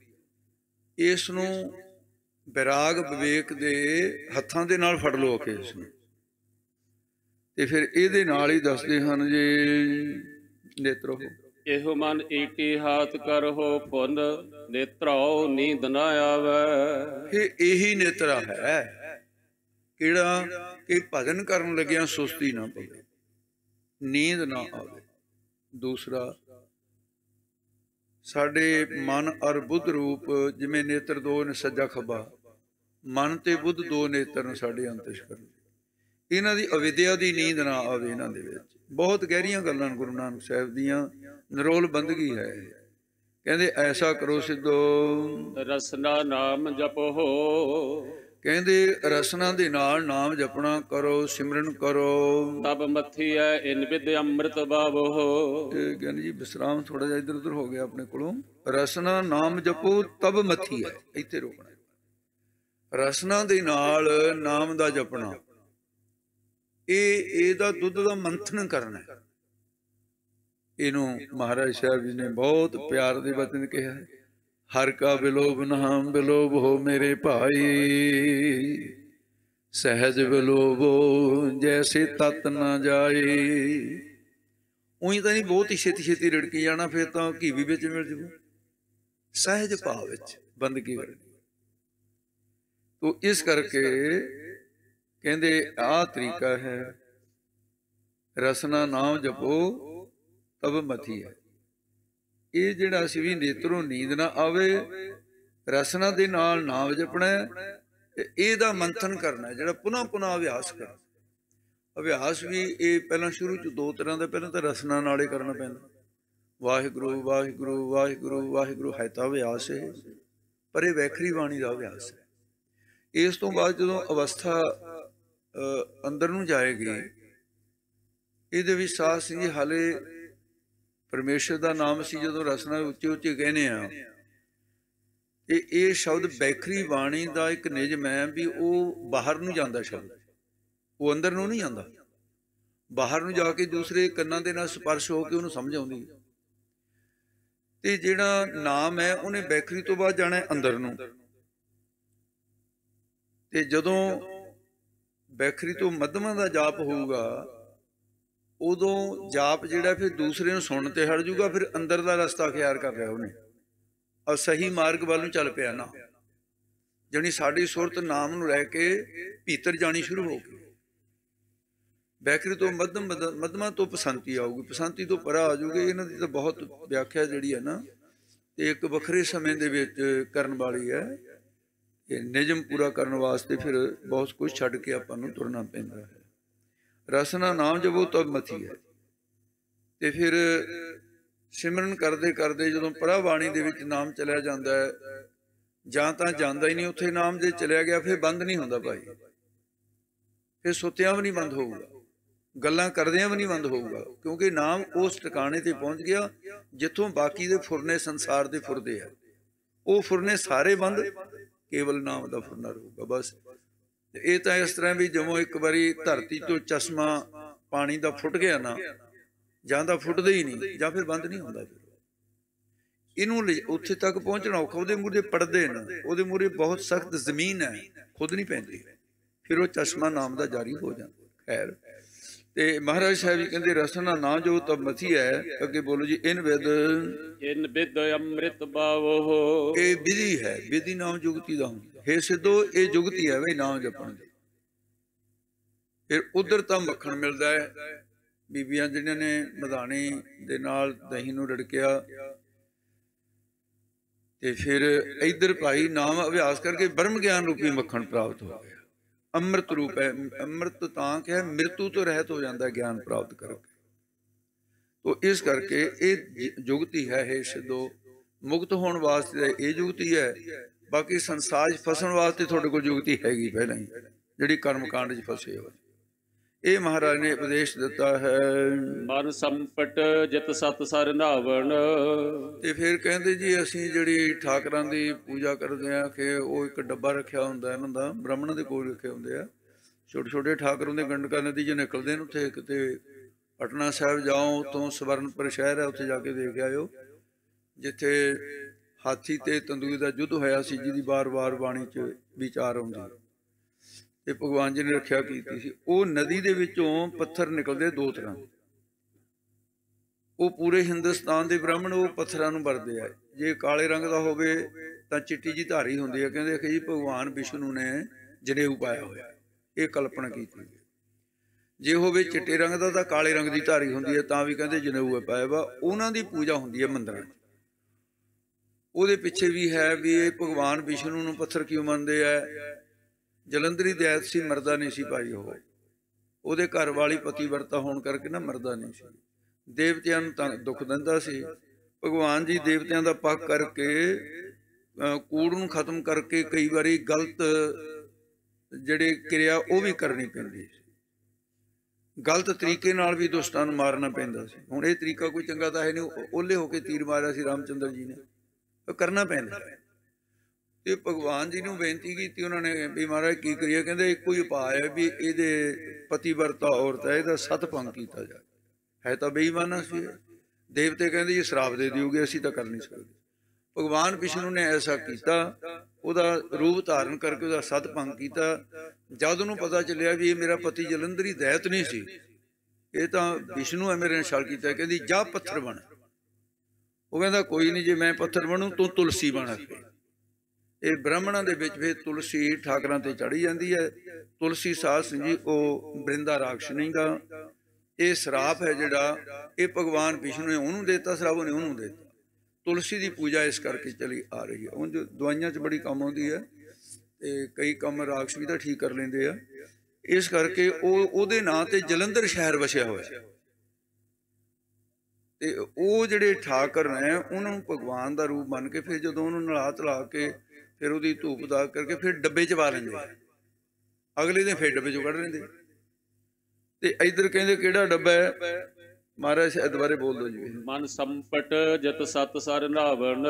ਇਸ ਨੂੰ ਵਿਰਾਗ ਵਿਵੇਕ ਦੇ ਹੱਥਾਂ ਦੇ ਨਾਲ ਫੜ ਲਓ ਕਿ ਇਸ ਨੂੰ। ਤੇ ਫਿਰ ਇਹਦੇ ਨਾਲ ਹੀ ਦੱਸਦੇ ਹਨ ਜੀ, ਨੇਤਰੋ ਇਹੋ ਮਨ ਈਟੀ ਹਾਥ ਕਰੋ ਪੁੰਨ, ਨੇਤਰੋ ਨੀਂਦ ਨਾ ਆਵੇ। ਇਹ ਇਹੀ ਨੇਤਰਾ ਹੈ ਕਿਹੜਾ, ਕਿ ਭਜਨ ਕਰਨ ਲੱਗਿਆ ਸੁਸਤੀ ਨਾ ਪਵੇ, ਨੀਂਦ ਨਾ ਆਵੇ। ਦੂਸਰਾ, ਸਾਡੇ ਮਨ ਔਰ ਬੁੱਧ ਰੂਪ, ਜਿਵੇਂ ਨੇਤਰ ਦੋ ਨੇ ਸੱਜਾ ਖੱਬਾ, ਮਨ ਤੇ ਬੁੱਧ ਦੋ ਨੇਤਰ ਨੇ ਸਾਡੇ ਅੰਤਸ਼ਕਰਨ, ਇਹਨਾਂ ਦੀ ਅਵਿਦਿਆ ਦੀ ਨੀਂਦ ਨਾ ਆਵੇ। ਇਹਨਾਂ ਦੇ ਵਿੱਚ ਬਹੁਤ ਗਹਿਰੀਆਂ ਗੱਲਾਂ ਗੁਰੂ ਨਾਨਕ ਸਾਹਿਬ ਦੀਆਂ, ਨਿਰੋਲ ਬੰਦਗੀ ਹੈ। ਕਹਿੰਦੇ ਐਸਾ ਕਰੋ ਸਿੱਧੋ, ਰਸਨਾ ਨਾਮ ਜਪੋ। ਕਹਿੰਦੇ ਰਸਨਾ ਦੇ ਨਾਲ ਨਾਮ ਜਪਣਾ ਕਰੋ, ਸਿਮਰਨ ਕਰੋ। ਤਬ ਮੱਥੀਐ ਇਨ ਵਿਦ ਅੰਮ੍ਰਿਤ ਬਾਵੋ। ਇਹ ਕਹਿੰਦੇ ਜੀ ਵਿਸਰਾਮ ਥੋੜਾ ਜਿਹਾ ਇੱਧਰ ਉੱਧਰ ਹੋ ਗਿਆ ਆਪਣੇ ਕੋਲੋਂ। ਰਸਨਾ ਨਾਮ ਜਪੋ ਤਬ ਮੱਥੀਐ, ਇੱਥੇ ਰੋਕਣਾ। ਰਸਨਾ ਦੇ ਨਾਲ ਨਾਮ ਦਾ ਜਪਣਾ, ਇਹਦਾ ਦੁੱਧ ਦਾ ਮੰਥਨ ਕਰਨਾ। ਇਹਨੂੰ ਮਹਾਰਾਜ ਸਾਹਿਬ ਜੀ ਨੇ ਬਹੁਤ ਪਿਆਰ ਦੇ ਵਚਨ ਕਿਹਾ ਹੈ, ਹਰ ਕਾ ਬਿਲੋਬ ਨਾਮ ਬਿਲੋਬੋ ਮੇਰੇ ਭਾਈ, ਸਹਿਜ ਬਿਲੋਬੋ ਜੈਸੇ ਤਤ ਨਾ ਜਾਏ। ਉਹੀ ਤਾਂ ਨਹੀਂ ਬਹੁਤ ਹੀ ਛੇਤੀ ਛੇਤੀ ਰਿੜਕੀ ਜਾਣਾ, ਫਿਰ ਤਾਂ ਘੀ ਵੀ ਵਿੱਚ ਮਿਲ ਜੂ। ਸਹਿਜ ਭਾਵ ਵਿੱਚ ਬੰਦਗੀ ਕਰਨੀ। ਤੋ ਇਸ ਕਰਕੇ ਕਹਿੰਦੇ ਆਹ ਤਰੀਕਾ ਹੈ, ਰਸਨਾ ਨਾਮ ਜਪੋ ਤਬ ਮਥੀ ਹੈ। ਇਹ ਜਿਹੜਾ ਅਸੀਂ ਵੀ ਨੇਤਰੋਂ ਨੀਂਦ ਨਾ ਆਵੇ, ਰਸਨਾ ਦੇ ਨਾਲ ਨਾਮ ਜਪਣਾ, ਇਹਦਾ ਮੰਥਨ ਕਰਨਾ, ਜਿਹੜਾ ਪੁਨः ਪੁਨः ਅਭਿਆਸ ਕਰਨਾ। ਅਭਿਆਸ ਵੀ ਇਹ ਪਹਿਲਾਂ ਸ਼ੁਰੂ 'ਚ ਦੋ ਤਰ੍ਹਾਂ ਦਾ, ਪਹਿਲਾਂ ਤਾਂ ਰਸਨਾ ਨਾਲੇ ਕਰਨਾ ਪੈਂਦਾ, ਵਾਹਿਗੁਰੂ ਵਾਹਿਗੁਰੂ ਵਾਹਿਗੁਰੂ ਵਾਹਿਗੁਰੂ ਹੈ ਤਾਂ ਅਭਿਆਸ ਹੈ, ਪਰ ਇਹ ਵੈਖਰੀ ਬਾਣੀ ਦਾ ਅਭਿਆਸ ਹੈ। ਇਸ ਤੋਂ ਬਾਅਦ ਜਦੋਂ ਅਵਸਥਾ ਅੰਦਰ ਨੂੰ ਜਾਏਗੀ, ਇਹਦੇ ਵਿੱਚ ਸਾਧ ਸਿੰਘ ਜੀ ਹਾਲੇ ਪਰਮੇਸ਼ਰ ਦਾ ਨਾਮ ਸੀ, ਜਦੋਂ ਰਸਨਾ ਉੱਚੇ ਉੱਚੇ ਕਹਿੰਦੇ ਆ, ਇਹ ਸ਼ਬਦ ਵੈਖਰੀ ਬਾਣੀ ਦਾ ਇੱਕ ਨਿਯਮ ਹੈ ਵੀ ਉਹ ਬਾਹਰ ਨੂੰ ਜਾਂਦਾ ਸ਼ਬਦ, ਉਹ ਅੰਦਰ ਨੂੰ ਨਹੀਂ ਜਾਂਦਾ। ਬਾਹਰ ਨੂੰ ਜਾ ਕੇ ਦੂਸਰੇ ਕੰਨਾਂ ਦੇ ਨਾਲ ਸਪਰਸ਼ ਹੋ ਕੇ ਉਹਨੂੰ ਸਮਝ ਆਉਂਦੀ। ਤੇ ਜਿਹੜਾ ਨਾਮ ਹੈ ਉਹਨੇ ਵੈਖਰੀ ਤੋਂ ਬਾਅਦ ਜਾਣਾ ਅੰਦਰ ਨੂੰ, ਤੇ ਜਦੋਂ ਵੈਖਰੀ ਤੋਂ ਮੱਧਮਾਂ ਦਾ ਜਾਪ ਹੋਊਗਾ, ਉਦੋਂ ਜਾਪ ਜਿਹੜਾ ਫਿਰ ਦੂਸਰੇ ਨੂੰ ਸੁਣਨ ਤੇ ਹਟ ਜੂਗਾ, ਫਿਰ ਅੰਦਰ ਦਾ ਰਸਤਾ ਅਖਤਿਆਰ ਕਰ ਲਿਆ ਉਹਨੇ। ਸही मार्ग वालों चल पिया ना, जानी साड़ी सुरत नाम नूं लैके भीतर जानी शुरू हो गई। बैकरी तो मध्यम मध्यमा तो पसंती आऊगी, पसंती तो परा आ जाऊगी। इन्हां दी तो बहुत व्याख्या जिहड़ी है ना एक वखरे समय दे विच करन वाली है। ये निजम पूरा करने वास्ते फिर बहुत कुछ छड्ड के आपां नूं तुरना पैंदा है। रसना नाम जपो तब मथी है। ते फिर सिमरन करते करते जो परा बाणी दे विच नाम चलिया जाता है, जां तां जांदा ही नहीं उत्थे नाम, जे चलिया गया फिर बंद नहीं होंदा भाई, फिर सुत्तियां भी नहीं बंद होऊगा, गल्लां करदियां भी नहीं बंद होऊगा, क्योंकि नाम उस ठिकाने ते पहुंच गया जिथों बाकी दे फुरने संसार दे फुरदे है। वो फुरने सारे बंद, केवल नाम दा फुरना रहूगा बस। ये तो इस तरह भी जमों एक बारी धरती तो चश्मा पानी दा फुट गया ना, जां तां फुटदा ही नहीं जां फिर बंद नहीं होंदा। फिर इनू उत्थे तक पहुंचना औखा। उहदे मूहरे पड़दे ना, उहदे मूहरे बहुत सख्त जमीन है, खुद नहीं पैंदी, फिर वो चश्मा नाम दा जारी हो जाता। खैर ते महाराज साहब जी कहते रसना ना जो तब मथी है। अगे बोलो जी। इन विद अमृत बावो, ये विधि है, विधि नाम जुगती दा हुंदी है। सिद्धो ये जुगती है वे नाम जपण दी। फिर उधर तो मक्खन मिलता है। बीबियां जिन्हां ने मधानी दे नाल दही नूं रड़किया ते फिर इधर भाई नाम अभ्यास करके ब्रह्म ज्ञान रूपी मक्खन प्राप्त हो गया। अमृत रूप है। अमृत तां क्या है, मृत्यु तो रहत हो जाता है ज्ञान प्राप्त करके। तो इस करके ये जुगती है। हे सिद्धो मुक्त होने वास्ते ये जुगती है। बाकी संसार फसन वास्ते थोड़े को जुगती हैगी पहले ही, जिहड़ी कर्म कांड च फसे हो। ये महाराज ने उपदेश दिता है। मन संपट जित सत सर नावण। ते फिर कहते जी असीं जिहड़ी ठाकरां दी पूजा करदे आ कि वो एक डब्बा रखिया हुंदा इन्हां दा, ब्राह्मणां दे कोल रखे हुंदे आ। छोटे छोटे ठाकर हुंदे, गंडका नदी च निकलदे ने। उत्थे किते पटना साहिब जाओ, उत्तों सवरणपुर शहर है, उत्थे जाके देख आयो जिथे हाथी ते तंदूरी दा युद्ध होया सी, जिहदी बार बार बाणी च विचार आउंदी। ते भगवान जी ने रखिया कीती सी। वो नदी दे विचों पत्थर निकलदे दो तरह। वो पूरे हिंदुस्तान दे ब्राह्मण वो पत्थरां नूं वरदे आ। जे काले रंग दा होवे तां चिट्टी जी धारी हुंदी है। कहंदे कि जी भगवान विष्णु ने जनेऊ पाया होया, ये कल्पना कीती। जे होवे चिट्टे रंग दा तां काले रंग दी धारी हुंदी है, तां भी कहंदे जनेऊ पाया वा। उन्हां दी पूजा हुंदी है मंदिरां च। ਉਹਦੇ ਪਿੱਛੇ भी है भी ये भगवान विष्णु ਨੂੰ पत्थर क्यों ਮੰਨਦੇ है। जलंधरी दैत सी, मरदा नहीं सी भाई। ਉਹਦੇ घर वाली पतिव्रता होने करके ना मरदा नहीं सी। देवतियां ਨੂੰ दुख दिंदा सी। भगवान जी देवतियां दा पक्ष करके कूड़ ਨੂੰ खत्म करके कई बारी गलत ਜਿਹੜੇ क्रिया वो भी करनी पैंदी सी। गलत तरीके नाल भी दुष्टां ਨੂੰ मारना पैंदा सी। हुण ਇਹ तरीका कोई चंगा तां है नहीं। ओले होके तीर मारिया सी रामचंद्र जी ने, करना पैंदा। ते भगवान जी नूं बेनती की उन्होंने भी महाराज की करिए। कहते एक ही उपाय है भी ये पतिव्रता औरत है, इसका सत भंग किया जाए। है तो बेईमाना सी। देवते कहते जी श्राप दे दिओगे, असीं तां कर नहीं सकते। भगवान विष्णु ने ऐसा किया, उहदा रूप धारण करके उहदा सत भंग किया। जद उहनूं पता चलिया भी ये मेरा पति जलंधरी दैत नहीं सी, ये तां विष्णु है मेरे नाल छल कीता। कहंदी जा पत्थर बन। वो कहता कोई नहीं, जे मैं पत्थर बनूं तू तुलसी बन। ये ब्राह्मणों के विच फिर तुलसी ठाकरां ते चढ़ी जाती है। तुलसी साध सिंह जी वो बृंदा राक्षनी का ये श्राप है जिहड़ा, ये भगवान विष्णु ने उन्होंने देता श्राप, उन्हें उन्होंने देता। तुलसी की पूजा इस करके चली आ रही है। उंज दवाइयां च बड़ी काम आउंदी है, ते कई काम राक्ष भी तो ठीक कर लेंदे आ। इस करके उहदे नां ते जलंधर शहर वसिया होया। ते वो जिहड़े ठाकर ने उन्होंने भगवान का रूप मन के फिर जो उन्होंने नला तला के फिर वो धूप दाग करके फिर डब्बे च पा लेंदे। अगले दिन फिर डब्बे चों कढ लेंदे। ते इधर कहंदे किहड़ा डब्बा है। महाराज दुबारे बोल दो जी। मन संपट जित सत सर नावण।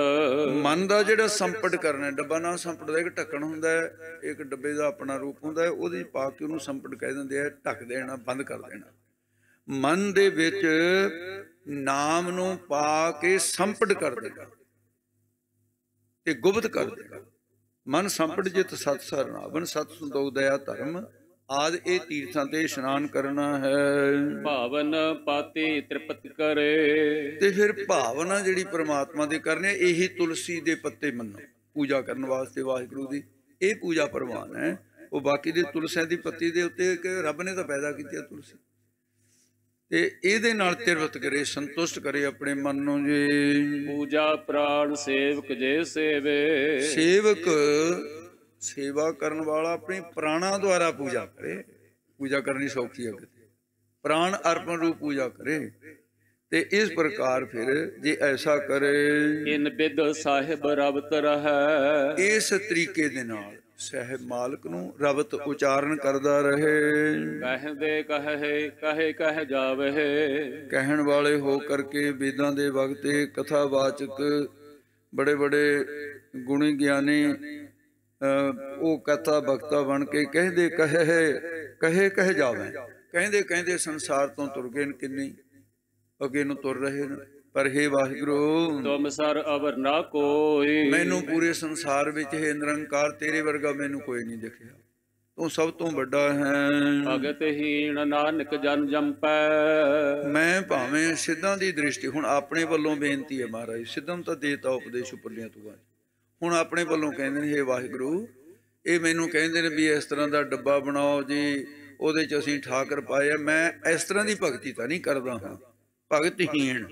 मन का जिहड़ा संपट करना, डब्बा ना संपट का एक ढक्कन हुंदा है, एक डब्बे का अपना रूप हुंदा है, उहदे पा के उहनूं संपट कह दिंदे आ, ढक देना, बंद कर देना। मन दे विच नाम नूं पा के संपट कर देना ते गुप्त कर देना। मन संपट जित सत सर नावण। सत संतोख दया धर्म ਆਦਿ ਇਹ ਤੀਰਥਾਂ ਤੇ ਇਸ਼ਨਾਨ ਕਰਨਾ ਹੈ। ਭਾਵਨ ਪਾਤੀ ਤ੍ਰਿਪਤ ਕਰੇ। ਤੇ ਫਿਰ ਭਾਵਨਾ ਜਿਹੜੀ ਪ੍ਰਮਾਤਮਾ ਦੇ ਕਰਨੇ, ਇਹੀ ਤੁਲਸੀ ਦੇ ਪੱਤੇ ਮੰਨੋ ਪੂਜਾ ਕਰਨ ਵਾਸਤੇ ਵਾਹਿਗੁਰੂ ਦੀ, ਇਹ ਪੂਜਾ ਪ੍ਰਵਾਨ ਹੈ। ਉਹ ਬਾਕੀ ਦੇ ਤੁਲਸੀਆਂ ਦੀ ਪੱਤੀ ਦੇ ਉੱਤੇ ਕਿ ਰੱਬ ਨੇ ਤਾਂ ਪੈਦਾ ਕੀਤੀ ਤੁਲਸੀ, ਤੇ ਇਹਦੇ ਨਾਲ ਤਿਰਵਤ ਕਰੇ, ਸੰਤੁਸ਼ਟ ਕਰੇ ਆਪਣੇ ਮਨ ਨੂੰ ਜੀ। ਪੂਜਾ ਪ੍ਰਾਣ ਸੇਵਕ ਜੇ ਸੇਵੇ। ਸੇਵਕ ਸੇਵਾ ਕਰਨ ਵਾਲਾ ਆਪਣੇ ਪ੍ਰਾਣਾਂ ਦੁਆਰਾ ਪੂਜਾ ਕਰੇ। ਪੂਜਾ ਕਰਨੀ ਸੌਖੀ ਹੈ ਕਿਤੇ, ਪ੍ਰਾਣ ਅਰਪਣ ਰੂਪ ਪੂਜਾ ਕਰੇ। ਤੇ ਇਸ ਪ੍ਰਕਾਰ ਫਿਰ ਜੇ ਐਸਾ ਕਰੇ, ਇਨ ਬਿਦ ਸਾਹਿਬ ਰਬਤ ਰਹੈ। ਇਸ ਤਰੀਕੇ ਦੇ ਨਾਲ ਸਾਹਿਬ ਮਾਲਕ ਨੂੰ ਰਬਤ ਉਚਾਰਨ ਕਰਦਾ ਰਹੇ। ਕਹਿੰਦੇ ਕਹੇ ਕਹੇ ਕਹਿ ਜਾਵੇ। ਕਹਿਣ ਵਾਲੇ ਹੋ ਕਰਕੇ ਵੇਦਾਂ ਦੇ ਵਕਤੇ ਕਥਾਵਾਚਕ ਬੜੇ ਬੜੇ ਗੁਣੀ ਗਿਆਨੀ ਉਹ ਕਥਾ ਬਖਤਾ ਬਣ ਕੇ ਕਹਿੰਦੇ ਕਹੇ ਕਹਿ ਜਾਵੇ। ਕਹਿੰਦੇ ਕਹਿੰਦੇ ਸੰਸਾਰ ਤੋਂ ਤੁਰ ਗਏ ਕਿੰਨੀ ਅੱਗੇ ਨੂੰ ਤੁਰ ਰਹੇ ਨੇ। ਪਰ ਹੇ ਵਾਹਿਗੁਰੂ ਤੁਮ ਸਰ ਅਵਰ ਨਾ ਕੋਈ। ਮੈਨੂੰ ਪੂਰੇ ਸੰਸਾਰ ਵਿੱਚ ਹੈ ਨਿਰੰਕਾਰ ਤੇਰੇ ਵਰਗਾ ਮੈਨੂੰ ਕੋਈ ਨਹੀਂ ਦਿਖਿਆ, ਤੂੰ ਸਭ ਤੋਂ ਵੱਡਾ ਹੈ। ਭਗਤ ਹੀਣ ਨਾਨਕ ਜਨ ਜੰਪੈ। ਮੈਂ ਭਾਵੇਂ ਸਿੱਧਾਂ ਦੀ ਦ੍ਰਿਸ਼ਟੀ, ਹੁਣ ਆਪਣੇ ਵੱਲੋਂ ਬੇਨਤੀ ਹੈ ਮਹਾਰਾਜ, ਸਿੱਧਮ ਤਾਂ ਦੇਤਾ ਉਪਦੇਸ਼ ਉੱਪਰਲੀਆਂ ਤੋਂ ਬਾਅਦ, ਹੁਣ ਆਪਣੇ ਵੱਲੋਂ ਕਹਿੰਦੇ ਨੇ ਹੇ ਵਾਹਿਗੁਰੂ ਇਹ ਮੈਨੂੰ ਕਹਿੰਦੇ ਨੇ ਵੀ ਇਸ ਤਰ੍ਹਾਂ ਦਾ ਡੱਬਾ ਬਣਾਓ ਜੀ, ਉਹਦੇ 'ਚ ਅਸੀਂ ਠਾਕਰ ਪਾਏ ਆ। ਮੈਂ ਇਸ ਤਰ੍ਹਾਂ ਦੀ ਭਗਤੀ ਤਾਂ ਨਹੀਂ ਕਰਦਾ ਹਾਂ, ਭਗਤ ਹੀਣ,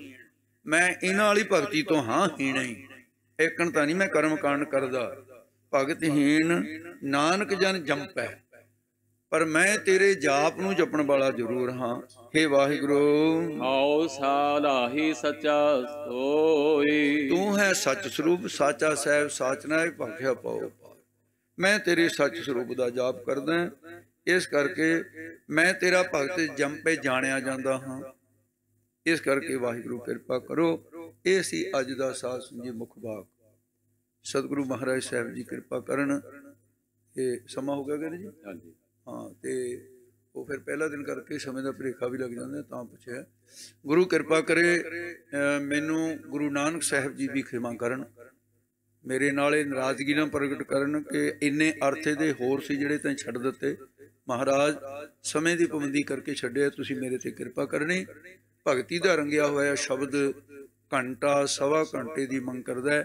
ਮੈਂ ਇਹਨਾਂ ਵਾਲੀ ਭਗਤੀ ਤੋਂ ਹਾਂ ਹੀਣ ਹੀ, ਏਕਣ ਤਾਂ ਨਹੀਂ ਮੈਂ ਕਰਮ ਕਾਂਡ ਕਰਦਾ। ਭਗਤ ਹੀਣ ਨਾਨਕ ਜਨ ਜੰਪੈ, ਪਰ ਮੈਂ ਤੇਰੇ ਜਾਪ ਨੂੰ ਜਪਣ ਵਾਲਾ ਜ਼ਰੂਰ ਹਾਂ। ਹੇ ਵਾਹਿਗੁਰੂ ਆਓ ਸਾਲਾਹੀ ਸੱਚਾ ਸੋਈ। ਤੂੰ ਹੈ ਸੱਚ ਸਰੂਪ, ਸਾਚਾ ਸਾਹਿਬ ਸਾਚਨਾ ਭਾਖਿਆ ਪਾਓ। ਮੈਂ ਤੇਰੇ ਸੱਚ ਸਰੂਪ ਦਾ ਜਾਪ ਕਰਦਾ, ਇਸ ਕਰਕੇ ਮੈਂ ਤੇਰਾ ਭਗਤ ਜੰਪੇ ਜਾਣਿਆ ਜਾਂਦਾ ਹਾਂ। ਇਸ ਕਰਕੇ ਵਾਹਿਗੁਰੂ ਕਿਰਪਾ ਕਰੋ। ਇਹ ਸੀ ਅੱਜ ਦਾ ਸਾਧ ਸੰਗੀ ਮੁੱਖ ਭਾਗ। ਸਤਿਗੁਰੂ ਮਹਾਰਾਜ ਸਾਹਿਬ ਜੀ ਕਿਰਪਾ ਕਰਨ। ਇਹ ਸਮਾਂ ਹੋ ਗਿਆ ਕਿ ਜੀ? ਹਾਂਜੀ ਹਾਂ, ਤੇ ਉਹ ਫਿਰ ਪਹਿਲਾ ਦਿਨ ਕਰਕੇ ਸਮੇਂ ਦਾ ਭੁਲੇਖਾ ਵੀ ਲੱਗ ਜਾਂਦਾ, ਤਾਂ ਪੁੱਛਿਆ। ਗੁਰੂ ਕਿਰਪਾ ਕਰੇ ਮੈਨੂੰ ਗੁਰੂ ਨਾਨਕ ਸਾਹਿਬ ਜੀ ਵੀ ਖਿਮਾ ਕਰਨ, ਮੇਰੇ ਨਾਲ ਇਹ ਨਾਰਾਜ਼ਗੀ ਨਾ ਪ੍ਰਗਟ ਕਰਨ ਕਿ ਇੰਨੇ ਅਰਥੇ ਦੇ ਹੋਰ ਸੀ ਜਿਹੜੇ ਤੈਂ ਛੱਡ ਦਿੱਤੇ। ਮਹਾਰਾਜ ਸਮੇਂ ਦੀ ਪਾਬੰਦੀ ਕਰਕੇ ਛੱਡਿਆ, ਤੁਸੀਂ ਮੇਰੇ ਤੇ ਕਿਰਪਾ ਕਰਨੀ। ਭਗਤੀ ਦਾ ਰੰਗਿਆ ਹੋਇਆ ਸ਼ਬਦ ਘੰਟਾ ਸਵਾ ਘੰਟੇ ਦੀ ਮੰਗ ਕਰਦਾ ਹੈ,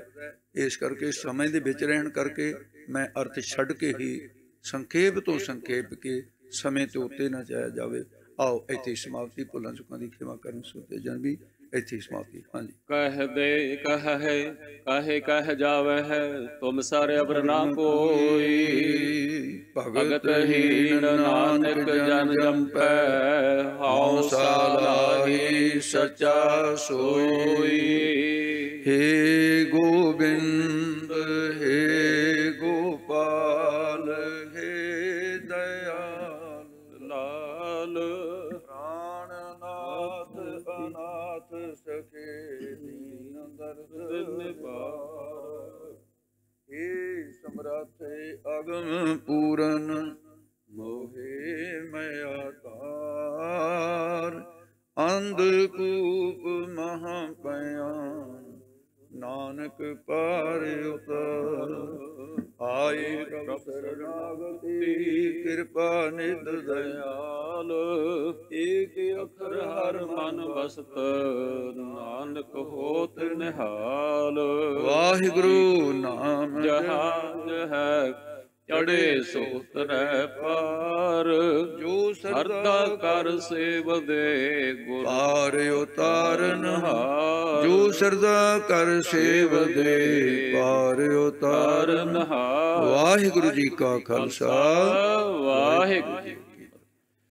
ਇਸ ਕਰਕੇ ਸਮੇਂ ਦੇ ਵਿੱਚ ਰਹਿਣ ਕਰਕੇ ਮੈਂ ਅਰਥ ਛੱਡ ਕੇ ਹੀ ਸੰਖੇਪ ਤੋਂ ਸੰਖੇਪ ਕੇ ਸਮੇਂ ਤੋਂ ਉੱਤੇ ਨਾ ਜਾਇਆ ਜਾਵੇ। ਆਓ ਇੱਥੇ ਸਮਾਪਤੀ। ਭੁੱਲਾਂ ਚੁੱਕਾਂ ਦੀ ਖਿਮਾ ਕਰਨ ਸੋਤੇ ਜਨ ਵੀ ਇੱਥੇ ਸਮਾਪਤੀ। ਹਾਂਜੀ। ਕਹਦੇ ਕਹੇ ਕਹਿ ਜਾਵੇ ਹੈ ਤੁਮ ਸਾਰੇ ਅਵਰ ਨਾ ਕੋਈ। ਭਗਤ ਹੀਣ ਨਾਨਕ ਜਨ ਜੰਪੈ ਹਉ ਸਾਲਾਹੀ ਸੱਚਾ ਸੋਈ। ਹੇ ਗੋਬਿੰਦ ਹੇ ਗੋਪਾਲ ਹੇ ਦਇਆਲ ਲਾਲ ਪ੍ਰਾਣਨਾਥ ਅਨਾਥ ਸਖੇ ਦੀਨ ਦਰਦ ਨਿਵਾਰ। ਹੇ ਸਮਰੱਥ ਅਗਮ ਪੂਰਨ ਮੋਹਿ ਮਯ ਤਾਰ। ਅੰਧ ਕੂਪ ਮਹਾ ਭਿਆਨ ਨਾਨਕ ਪਾਰ ਉਤਾਰ। ਆਏ ਪ੍ਰਭ ਸਰਨਾਗਤੀ ਕਿਰਪਾ ਨਿਧ ਦਇਆਲ। ਏਕ ਅਖਰ ਹਰ ਮਨ ਬਸਤ ਨਾਨਕ ਹੋਤ ਨਿਹਾਲ। ਵਾਹਿਗੁਰੂ ਨਾਮ ਜਹਾਨ ਹੈ ਚੜੇ ਸੋ ਤਰੈ ਪਾਰ। ਜੋ ਸਰਦਾ ਕਰ ਸੇਵਦੇ ਗੁਰ ਪਾਰ ਉਤਾਰਨ ਹਾਰ। ਜੋ ਸਰਦਾ ਕਰ ਸੇਵਦੇ ਪਾਰ ਉਤਾਰਨ ਹਾਰ। ਵਾਹਿਗੁਰੂ ਜੀ ਕਾ ਖਾਲਸਾ ਵਾਹਿਗੁਰੂ ਜੀ।